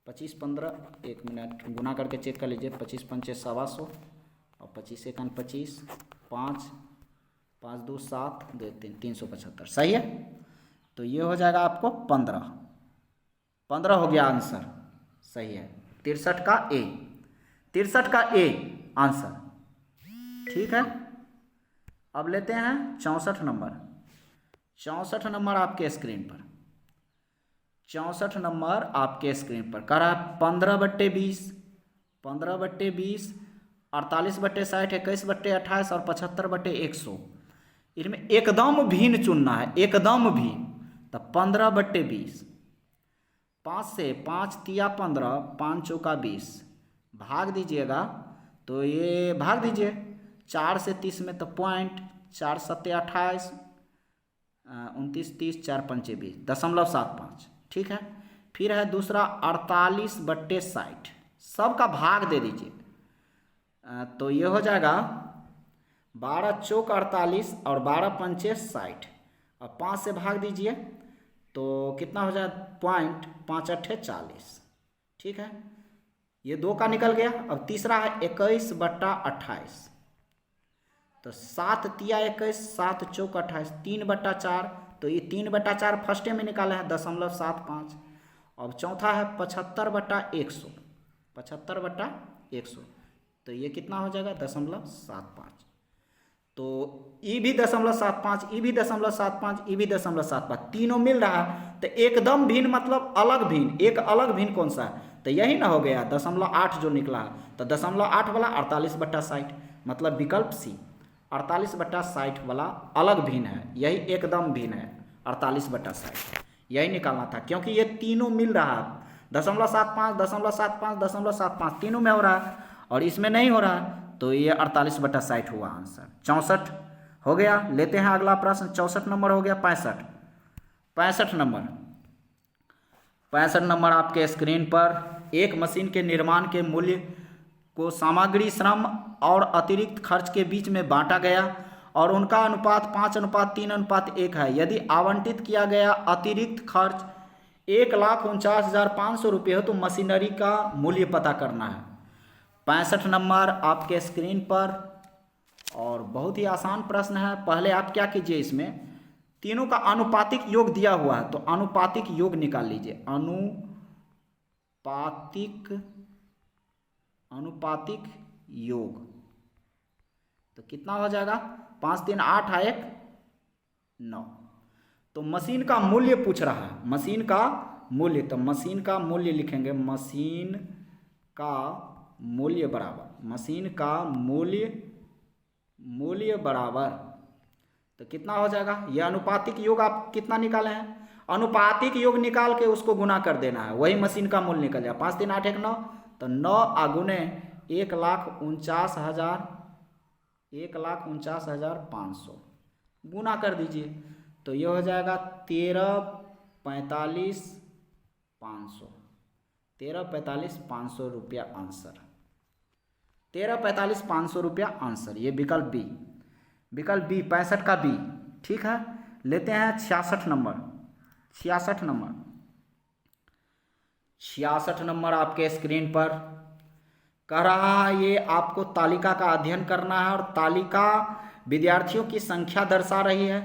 15, 1 मिनट गुना करके चेक कर लीजिए, 25 पंचे 125 और 25 1 25, 5 5 2 7 2 3 375, सही है। तो ये हो जाएगा आपको 15 हो गया आंसर, सही है 63 का ए, 63 का ए आंसर। ठीक है, अब लेते हैं 64 नंबर, 64 नंबर आपके स्क्रीन पर, 64 नंबर आपके स्क्रीन पर कह रहा है 15 बट्टे 20, 15 बट्टे 20, 48 बट्टे 60, 21 बट्टे 28 और 75 बट्टे 100, इनमें एकदम भिन्न चुनना है, एकदम भिन्न। तो 15 बट्टे 20, 5 से 5 तिया 15, 5 चौका 20, भाग दीजिएगा तो ये भाग दीजिए 4 से 30 में तो पॉइंट, 4 सत्ते 28, 29 30, 4 पंचे 20, 0.75। ठीक है, फिर है दूसरा 48 बट्टे 60, सबका भाग दे दीजिए, तो ये हो जाएगा 12 चौक 48 और 12 पंचे 60, और 5 से भाग दीजिए तो कितना हो जाए पॉइंट, 5 अट्ठे 40। ठीक है, ये 2 का निकल गया। अब तीसरा है 21 बट्टा 28, तो 7 तिया 21, 7 चौक 28, 3 बट्टा 4, तो ये 3 बट्टा 4 फर्स्टे में निकाला है 0.75। अब चौथा है 75 बट्टा 100, 75 बट्टा 100, तो ये कितना हो जाएगा 0.75। तो ई भी 0.75, ई भी 0.75, ई भी 0.75, तीनों मिल रहा है, तो एकदम भिन्न मतलब अलग भिन्न, एक अलग भिन्न कौन सा है, तो यही ना हो गया 0.8 जो निकला है, तो 0.8 वाला 48 बट्टा 60, मतलब विकल्प सी 48 बट्टा 60 वाला अलग भिन्न है, यही एकदम भिन्न है 48 बट्टा 60, यही निकालना था, क्योंकि ये तीनों मिल रहा है 0.75, 0.75, 0.75 तीनों में हो रहा है और इसमें नहीं हो रहा है, तो ये 48 बट्टा 60 हुआ आंसर। 64 हो गया। लेते हैं अगला प्रश्न, 64 नंबर हो गया 65। 65 नंबर, 65 नंबर आपके स्क्रीन पर। एक मशीन के निर्माण के मूल्य को सामग्री, श्रम और अतिरिक्त खर्च के बीच में बांटा गया और उनका अनुपात 5:3:1 है। यदि आवंटित किया गया अतिरिक्त खर्च 1,49,500 रुपये हो तो मशीनरी का मूल्य पता करना है। 65 नंबर आपके स्क्रीन पर। और बहुत ही आसान प्रश्न है। पहले आप क्या कीजिए, इसमें तीनों का अनुपातिक योग दिया हुआ है तो अनुपातिक योग निकाल लीजिए। अनुपातिक योग तो कितना हो जाएगा, 5 3 8 1 9। तो मशीन का मूल्य पूछ रहा है, मशीन का मूल्य, तो मशीन का मूल्य लिखेंगे, मशीन का मूल्य बराबर, मशीन का मूल्य बराबर, तो कितना हो जाएगा, ये अनुपातिक योग आप कितना निकाले हैं, अनुपातिक योग निकाल के उसको गुना कर देना है, वही मशीन का मूल्य निकल जाए। 5 3 8 1 9, तो 9 आगुने 1,49,500 गुना कर दीजिए, तो ये हो जाएगा 13,45,500 रुपया आंसर, 13,45,500 रुपया आंसर। ये विकल्प बी, विकल्प बी 65 का बी। ठीक है, लेते हैं 66 नंबर। 66 नंबर, 66 नंबर आपके स्क्रीन पर कह रहा है, ये आपको तालिका का अध्ययन करना है और तालिका विद्यार्थियों की संख्या दर्शा रही है।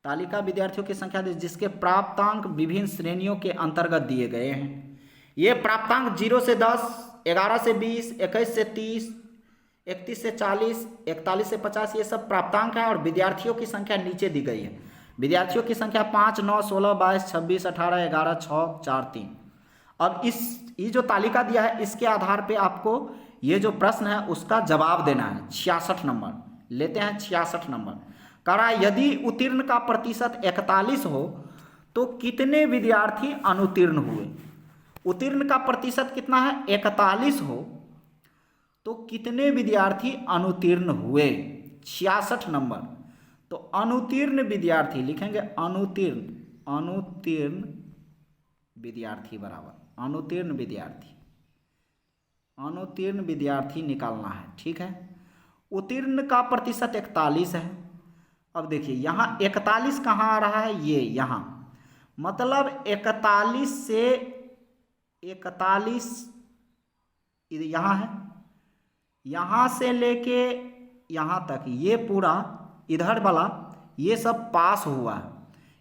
तालिका विद्यार्थियों की संख्या जिसके प्राप्तांक विभिन्न श्रेणियों के अंतर्गत दिए गए हैं। ये प्राप्तांक 0 से 10, 11 से 20, 21 से 30, 31 से 40, 41 से 50, ये सब प्राप्तांक हैं और विद्यार्थियों की संख्या नीचे दी गई है। विद्यार्थियों की संख्या 5, 9, 16, 22, 26, 18, 11, 6, 4, 3। अब ये जो तालिका दिया है इसके आधार पे आपको ये जो प्रश्न है उसका जवाब देना है। 66 नंबर लेते हैं। 66 नंबर कह रहा है, यदि उत्तीर्ण का प्रतिशत 41 हो तो कितने विद्यार्थी अनुत्तीर्ण हुए। उत्तीर्ण का प्रतिशत कितना है, 41 हो तो कितने विद्यार्थी अनुत्तीर्ण हुए। 66 नंबर, तो अनुत्तीर्ण विद्यार्थी लिखेंगे, अनुत्तीर्ण विद्यार्थी बराबर अनुत्तीर्ण विद्यार्थी निकालना है। ठीक है, उत्तीर्ण का प्रतिशत 41 है। अब देखिए यहाँ 41 कहाँ आ रहा है, ये यहाँ, मतलब 41 से 41 यहाँ है, यहाँ से लेके यहाँ तक ये पूरा इधर वाला ये सब पास हुआ है।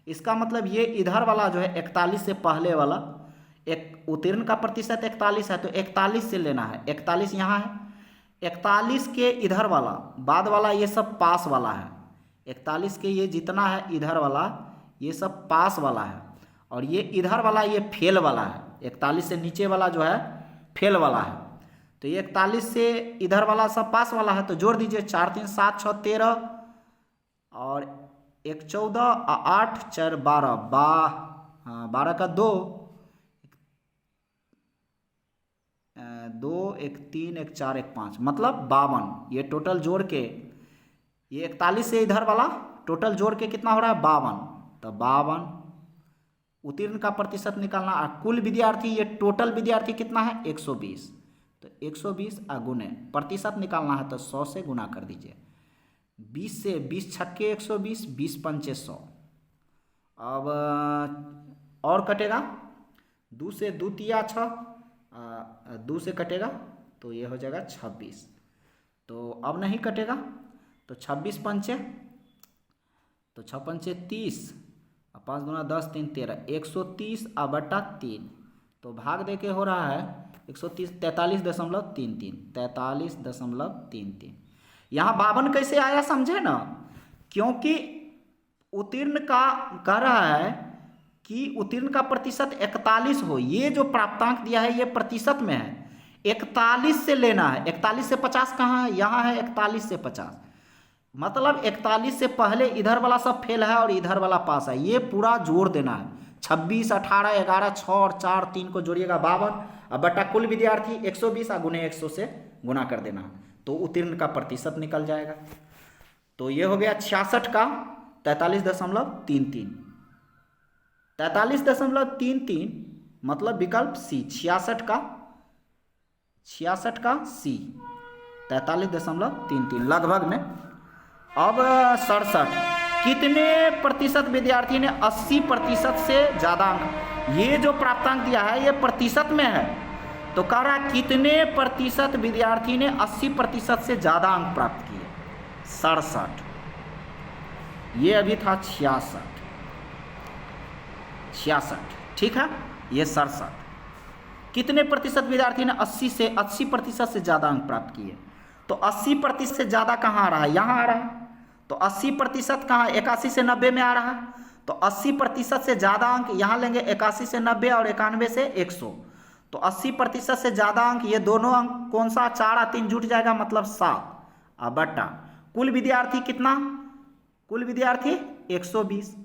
इसका मतलब ये इधर वाला जो है 41 से पहले वाला, एक उत्तीर्ण का प्रतिशत 41 है तो 41 से लेना है। 41 यहाँ है, 41 के इधर वाला बाद वाला ये सब पास वाला है। 41 के ये जितना है इधर वाला ये सब पास वाला है और ये इधर वाला ये फेल वाला है। 41 से नीचे वाला जो है फेल वाला है। तो ये 41 से इधर वाला सब पास वाला है, तो जोड़ दीजिए 4 3 7 6 13 और 1 14 8 4 12 12 का 2 2 1 3 1 4 1 5 मतलब 52। ये टोटल जोड़ के ये 41 से इधर वाला टोटल जोड़ के कितना हो रहा है, 52। तो 52 उत्तीर्ण का प्रतिशत निकालना। कुल विद्यार्थी ये टोटल विद्यार्थी कितना है, 120। तो 120 गुने प्रतिशत निकालना है तो 100 से गुना कर दीजिए। 20 से 20 छक्के 120, 20 पंचे 100। अब और कटेगा 2 से 2 तिया 6, 2 से कटेगा तो ये हो जाएगा 26। तो अब नहीं कटेगा तो 26 पंचे, तो 6 पंचे 30, 5 गुना 10 3 13, 130 बटा 3। तो भाग दे के हो रहा है 130 43.33, 43.33। यहाँ 52 कैसे आया समझे ना, क्योंकि उत्तीर्ण का कह रहा है कि उत्तीर्ण का प्रतिशत 41 हो। ये जो प्राप्तांक दिया है ये प्रतिशत में है, 41 से लेना है। 41 से 50 कहाँ है, यहाँ है 41 से 50, मतलब 41 से पहले इधर वाला सब फेल है और इधर वाला पास है। ये पूरा जोड़ देना है। 26 18 11 6 और 4 3 को जोड़िएगा 52, अब बटा कुल विद्यार्थी 120 गुने 100 से गुना कर देना तो उत्तीर्ण का प्रतिशत निकल जाएगा। तो ये हो गया 66 का 43.33। 43.33 मतलब विकल्प सी, 66 का सी, 43.33 लगभग में। अब 67, कितने प्रतिशत विद्यार्थी ने 80% से ज़्यादा अंक, ये जो प्राप्तांक दिया है ये प्रतिशत में है, तो कह रहा है कितने प्रतिशत विद्यार्थी ने 80% से ज़्यादा अंक प्राप्त किए। 67, ये अभी था 66, ठीक है, ये 67। कितने प्रतिशत विद्यार्थी ने 80% से ज़्यादा अंक प्राप्त किए, तो 80% से ज़्यादा कहाँ आ रहा है, यहाँ आ रहा है, तो 80% कहाँ, 81 से 90 में आ रहा है, तो 80% से ज़्यादा अंक यहाँ लेंगे, 81 से 90 और 91 से 100, तो 80% से ज़्यादा अंक, ये दोनों अंक कौन सा, 4 और 3 जुट जाएगा मतलब 7, अब बटा कुल विद्यार्थी कितना, कुल विद्यार्थी 120।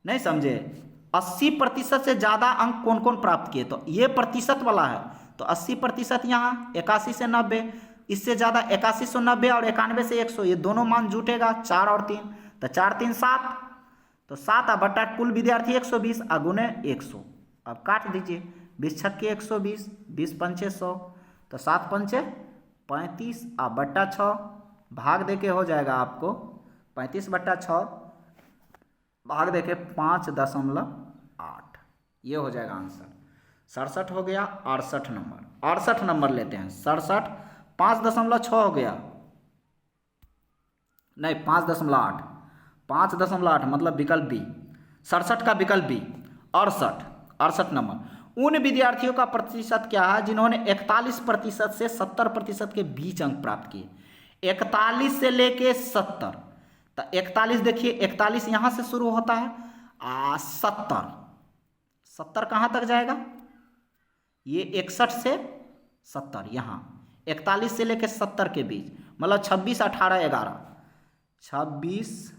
नहीं समझे, 80% से ज़्यादा अंक कौन कौन प्राप्त किए, तो ये प्रतिशत वाला है, तो 80% यहाँ, 81 से 90, इससे ज़्यादा 81 से 90 और 91 से 100, ये दोनों मान जुटेगा, 4 और 3, तो 4 3 7, तो 7 अब बटा कुल विद्यार्थी 120 अगुने 100। अब काट दीजिए, 20 छक्के 120, 20 पंचे 100, तो 7 पंचे 35 अब बट्टा 6, भाग दे के हो जाएगा आपको 35 बट्टा 6 भाग दे के 5.8, ये हो जाएगा आंसर। 67 हो गया। 68 नंबर, 68 नंबर लेते हैं। 67 5.6 हो गया, नहीं 5.8, 5.8 मतलब विकल्प बी, 67 का विकल्प बी। 68 नंबर, उन विद्यार्थियों का प्रतिशत क्या है जिन्होंने 41% से 70% के बीच अंक प्राप्त किए। 41 से लेके 70, तो 41 देखिए, 41 यहाँ से शुरू होता है, 70 कहाँ तक जाएगा, ये 61 से 70, यहाँ 41 से लेके 70 के बीच, मतलब 26 18 11, 26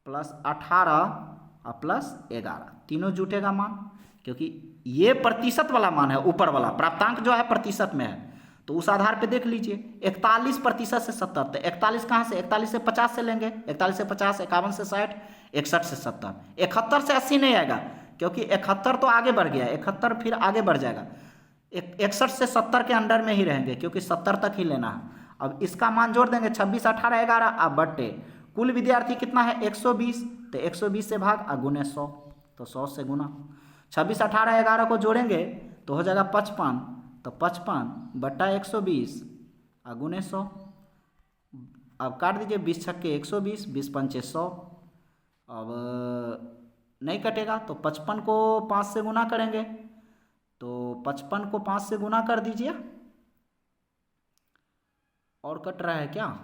प्लस 18 और प्लस 11 तीनों जुटेगा मान, क्योंकि ये प्रतिशत वाला मान है, ऊपर वाला प्राप्तांक जो है प्रतिशत में है, तो उस आधार पे देख लीजिए। 41% से 70, तो 41 कहाँ से, 41 से 50 से लेंगे, 41 से 50, 51 से 60, 61 से 70, 71 से 80 नहीं आएगा, क्योंकि 71 तो आगे बढ़ गया, 71 फिर आगे बढ़ जाएगा, 61 से 70 के अंडर में ही रहेंगे, क्योंकि 70 तक ही लेना है। अब इसका मान जोड़ देंगे, 26 18 11, अब बट्टे कुल विद्यार्थी कितना है 120, तो 120 से भाग अगुने 100, तो 100 से गुना, 26 18 11 को जोड़ेंगे तो हो जाएगा 55, तो 55 बट्टा 120 अगुने 100। अब काट दीजिए, 20 छक्के 120, 20 पंचे 100, अब नहीं कटेगा, तो 55 को 5 से गुना करेंगे, तो 55 को 5 से गुना कर दीजिए, और कट रहा है क्या,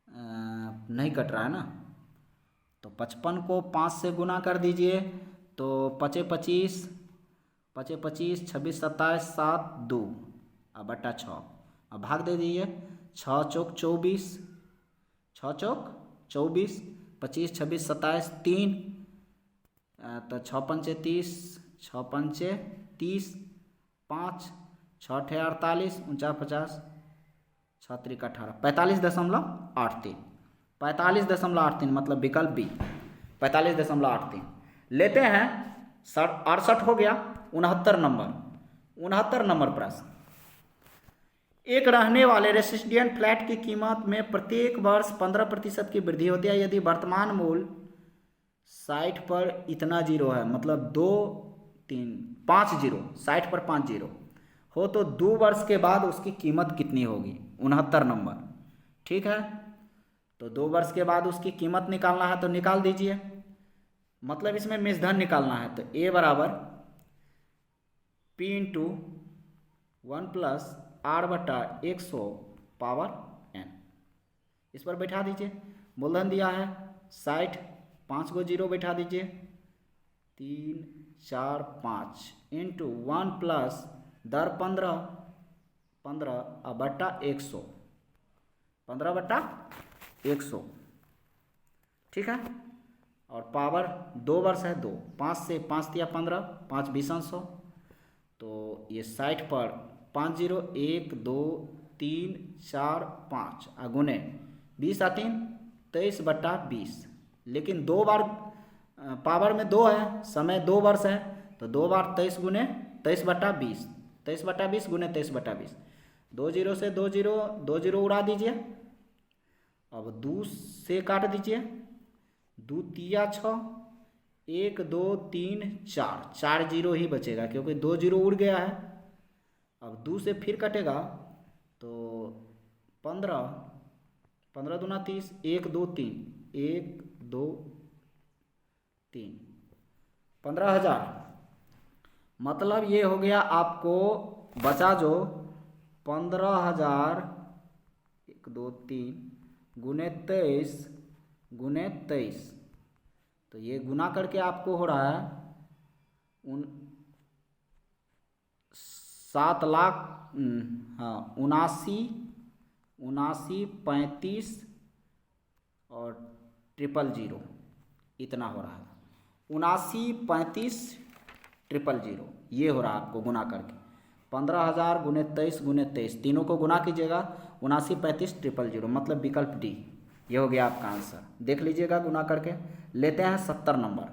नहीं कट रहा है ना, तो 55 को 5 से गुना कर दीजिए, तो 5 25, 26 27 7 2 अब बट्टा 6, अब भाग दे दीजिए, 6 चौक 24, 6 चौक 24, 25 26 27 3, तो 6 पंचे 30, 6 पंचे 30, 5 6 अठे 48, 49 50, 6 त्रिक 18, 45.83, 45.83 मतलब विकल्प बी, 45.83 लेते हैं। 68 हो गया। 69 नंबर, 69 नंबर प्रश्न, एक रहने वाले रेसिडेंट फ्लैट की कीमत में प्रत्येक वर्ष 15% की वृद्धि होती है यदि वर्तमान मूल्य साइट पर इतना जीरो है, मतलब 2 3 5 जीरो, साइट पर 5 जीरो हो, तो 2 वर्ष के बाद उसकी कीमत कितनी होगी। 69 नंबर, ठीक है, तो 2 वर्ष के बाद उसकी कीमत निकालना है, तो निकाल दीजिए, मतलब इसमें मिश्रधन निकालना है, तो a बराबर p इंटू 1 प्लस r बटा 100 पावर n, इस पर बैठा दीजिए, मूलधन दिया है 60, 5 को जीरो बैठा दीजिए, 3 4 5 इंटू 1 प्लस दर 15 अब बट्टा 100, 15 बट्टा 100, ठीक है, और पावर 2 वर्ष है 2, 5 से 5 दिया 15, 5 20 100, तो ये 60 पर 5 जीरो 1 2 3 4 5 अगुने 20 3 23 बट्टा 20, लेकिन 2 बार पावर में 2 है, समय 2 वर्ष है, तो 2 बार 23 गुने 23/20, 23/20 गुने 23/20। 2 जीरो से 2 जीरो, 2 जीरो उड़ा दीजिए। अब 2 से काट दीजिए, 2 तिया 6, 1 2 3 4, 4 जीरो ही बचेगा क्योंकि 2 जीरो उड़ गया है। अब 2 से फिर कटेगा तो 15, 15 दूना 30, 1 2 3, 1 2 3, 15,000। मतलब ये हो गया आपको बचा जो 15,000, 1 2 3 गुने 23 गुने 23, तो ये गुना करके आपको हो रहा है 7 लाख, हाँ 79 35 और 000, इतना हो रहा है। 79 35 000 ये हो रहा है आपको गुना करके। 15,000 गुने 23 गुने 23, तीनों को गुना कीजिएगा, 79 35 000, मतलब विकल्प डी, ये हो गया आपका आंसर। देख लीजिएगा गुना करके। लेते हैं 70 नंबर।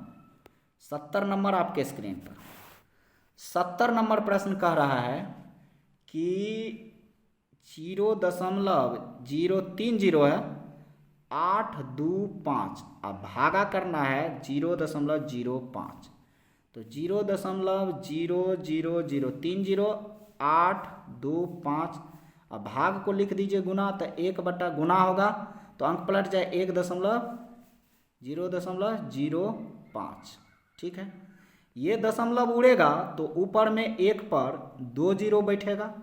70 नंबर आपके स्क्रीन पर। 70 नंबर प्रश्न कह रहा है कि 0.030 है, 825, अब भागा करना है 0.05, तो 0.00030, 825, अब भाग को लिख दीजिए गुना, तो 1 गुना होगा तो अंक पलट जाए 1.005, ठीक है। ये दशमलव उड़ेगा तो ऊपर में 1 पर 2 जीरो बैठेगा,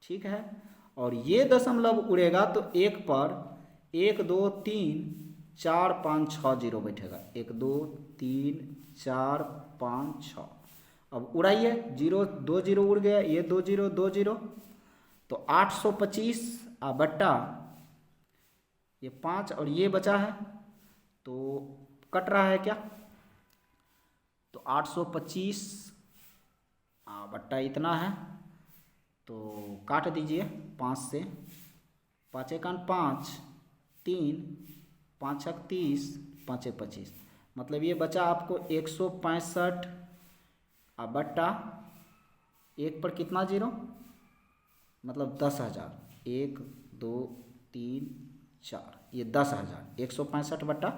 ठीक है, और ये दशमलव उड़ेगा तो 1 पर 1 2 3 4 5 6 जीरो बैठेगा, 1 2 3 4 5 6। अब उड़ाइए, 2 जीरो उड़ गया, ये 2 जीरो 2 जीरो, तो 825 बट्टा ये 5 और ये बचा है, तो कट रहा है क्या, तो 825 बट्टा इतना है, तो काट दीजिए 5 से, 5 1 5 3, 5 30, 5 25, मतलब ये बचा आपको 165 बट्टा 1 पर कितना जीरो, मतलब 10,000, 1 2 3 4, ये 10,000, 165 बट्टा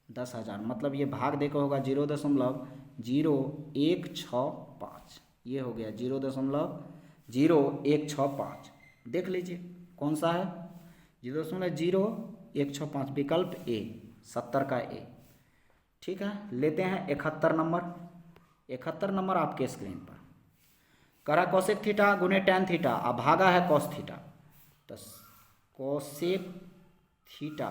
10,000, मतलब ये भाग देकर होगा 0.0165, ये हो गया 0.0165। देख लीजिए कौन सा है, 0.0165, विकल्प ए, 70 का ए, ठीक है। लेते हैं 71 नंबर। 71 नंबर आपके स्क्रीन पर। करा कोसेक थीटा गुने टैन थीटा, अब भागा है कॉस थीटा, तो कोसेक थीटा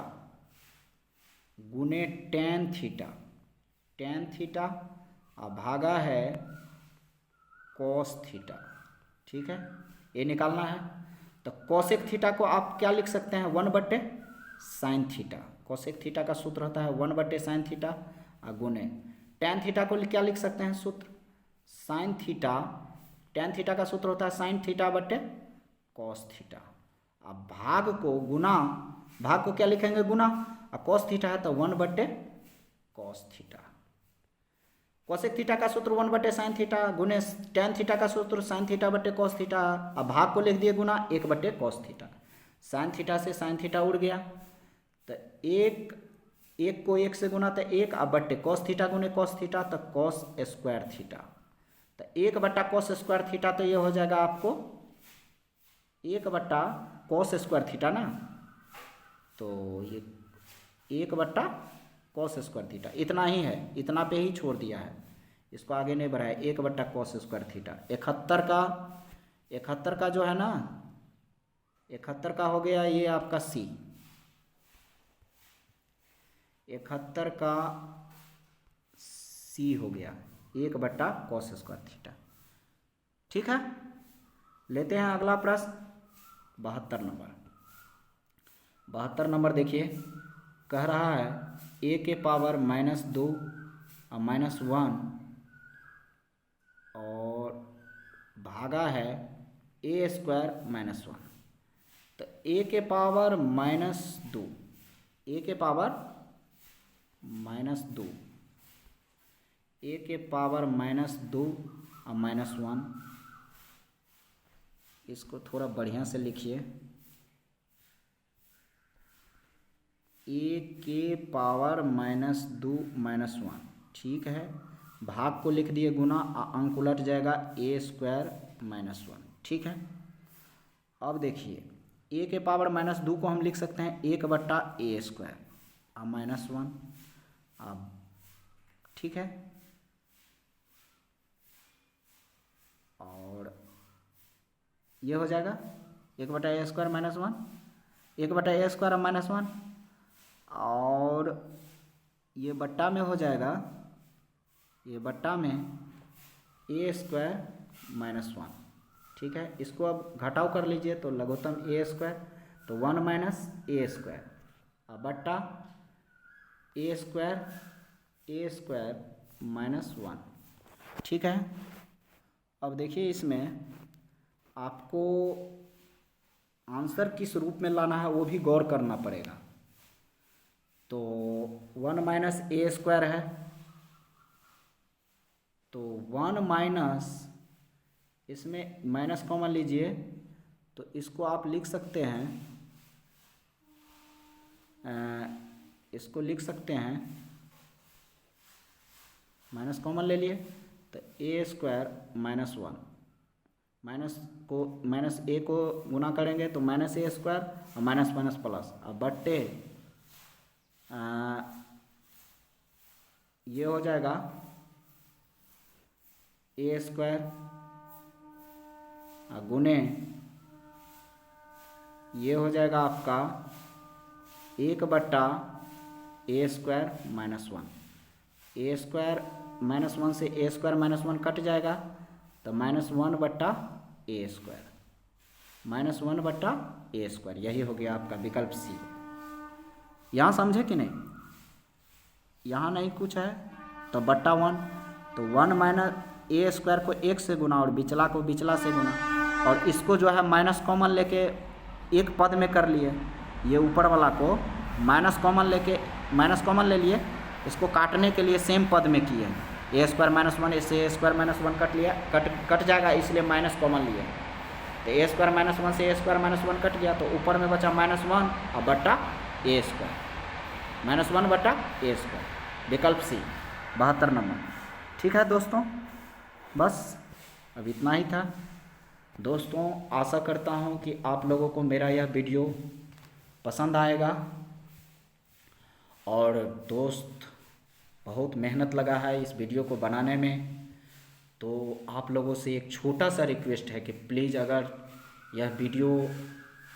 गुने टैन थीटा, टैन थीटा अब भागा है कॉस थीटा, ठीक है, ये निकालना है। तो कोसेक थीटा को आप क्या लिख सकते हैं, 1/sin थीटा, कोसेक थीटा का सूत्र होता है 1/sin थीटा, गुने टैन थीटा को क्या लिख सकते हैं सूत्र, sin थीटा, टैन थीटा का सूत्र होता है sin थीटा बटे कॉस थीटा। अब भाग को गुना, भाग को क्या लिखेंगे गुना, कॉस थीटा है तो 1/cos थीटा। कोसेक थीटा का सूत्र 1/sin थीटा गुने टैन थीटा का सूत्र sin थीटा बटे कॉस थीटा, अब भाग को लिख दिए गुना 1/cos थीटा। sin थीटा से sin थीटा उड़ गया, तो एक को 1 से गुना तो 1, अब बट्टे कॉस थीटा गुने कॉस थीटा, तो कॉस स्क्वायर थीटा, तो 1/cos स्क्वायर थीटा, तो ये हो जाएगा आपको 1/cos स्क्वायर थीटा ना, तो ये 1/cos स्क्वायर थीटा, इतना ही है, इतना पे ही छोड़ दिया है, इसको आगे नहीं बढ़ाया, 1/cos स्क्वायर थीटा। 71 का जो है ना, 71 का हो गया ये आपका सी, 71 का सी हो गया 1/cos स्क्वायर थीटा, ठीक है। लेते हैं अगला प्रश्न 72 नंबर। 72 नंबर देखिए, कह रहा है a के पावर -2 और -1 और भागा है a² -1, तो a के पावर -2, a के पावर -2 ए के पावर -2 और -1, इसको थोड़ा बढ़िया से लिखिए। ए के पावर -2 -1, ठीक है। भाग को लिख दिए गुना, अंक उलट जाएगा a² -1, ठीक है। अब देखिए ए के पावर -2 को हम लिख सकते हैं 1/a² और -1, अब ठीक है। और ये हो जाएगा 1/a² -1, 1/a² और -1, और ये बट्टा में हो जाएगा, ये बट्टा में a² -1, ठीक है। इसको अब घटाव कर लीजिए तो लघुत्तम a², तो 1 - a², अब बट्टा a² -1, ठीक है। अब देखिए इसमें आपको आंसर किस रूप में लाना है वो भी गौर करना पड़ेगा। तो 1 - a² है, तो 1 माइनस, इसमें माइनस कॉमन लीजिए तो इसको आप लिख सकते हैं, इसको लिख सकते हैं, माइनस कॉमन ले लिए तो a² -1, माइनस a को गुना करेंगे तो -a² और माइनस माइनस प्लस, अब बट्टे ये हो जाएगा a² गुने ये हो जाएगा आपका 1/a² -1, a² -1 से a² -1 कट जाएगा तो -1/a², यही हो गया आपका विकल्प सी। यहाँ समझे कि नहीं? यहाँ नहीं कुछ है तो बट्टा 1, तो 1 -a² को 1 से गुना और बिचला को बिचला से गुना, और इसको जो है माइनस कॉमन लेके एक पद में कर लिए, ये ऊपर वाला को माइनस कॉमन ले लिए, इसको काटने के लिए सेम पद में किए, a² -1 इससे a² -1 कट जाएगा, इसलिए माइनस कॉमन लिए, तो a² -1 से a² -1 कट गया, तो ऊपर में बचा -1 और बट्टा a², -1/a², विकल्प सी 72 नंबर। ठीक है दोस्तों, बस अब इतना ही था। दोस्तों आशा करता हूँ कि आप लोगों को मेरा यह वीडियो पसंद आएगा, और दोस्त बहुत मेहनत लगा है इस वीडियो को बनाने में, तो आप लोगों से एक छोटा सा रिक्वेस्ट है कि प्लीज़ अगर यह वीडियो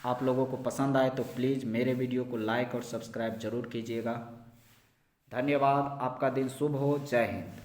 आप लोगों को पसंद आए तो प्लीज़ मेरे वीडियो को लाइक और सब्सक्राइब ज़रूर कीजिएगा। धन्यवाद, आपका दिन शुभ हो, जय हिंद।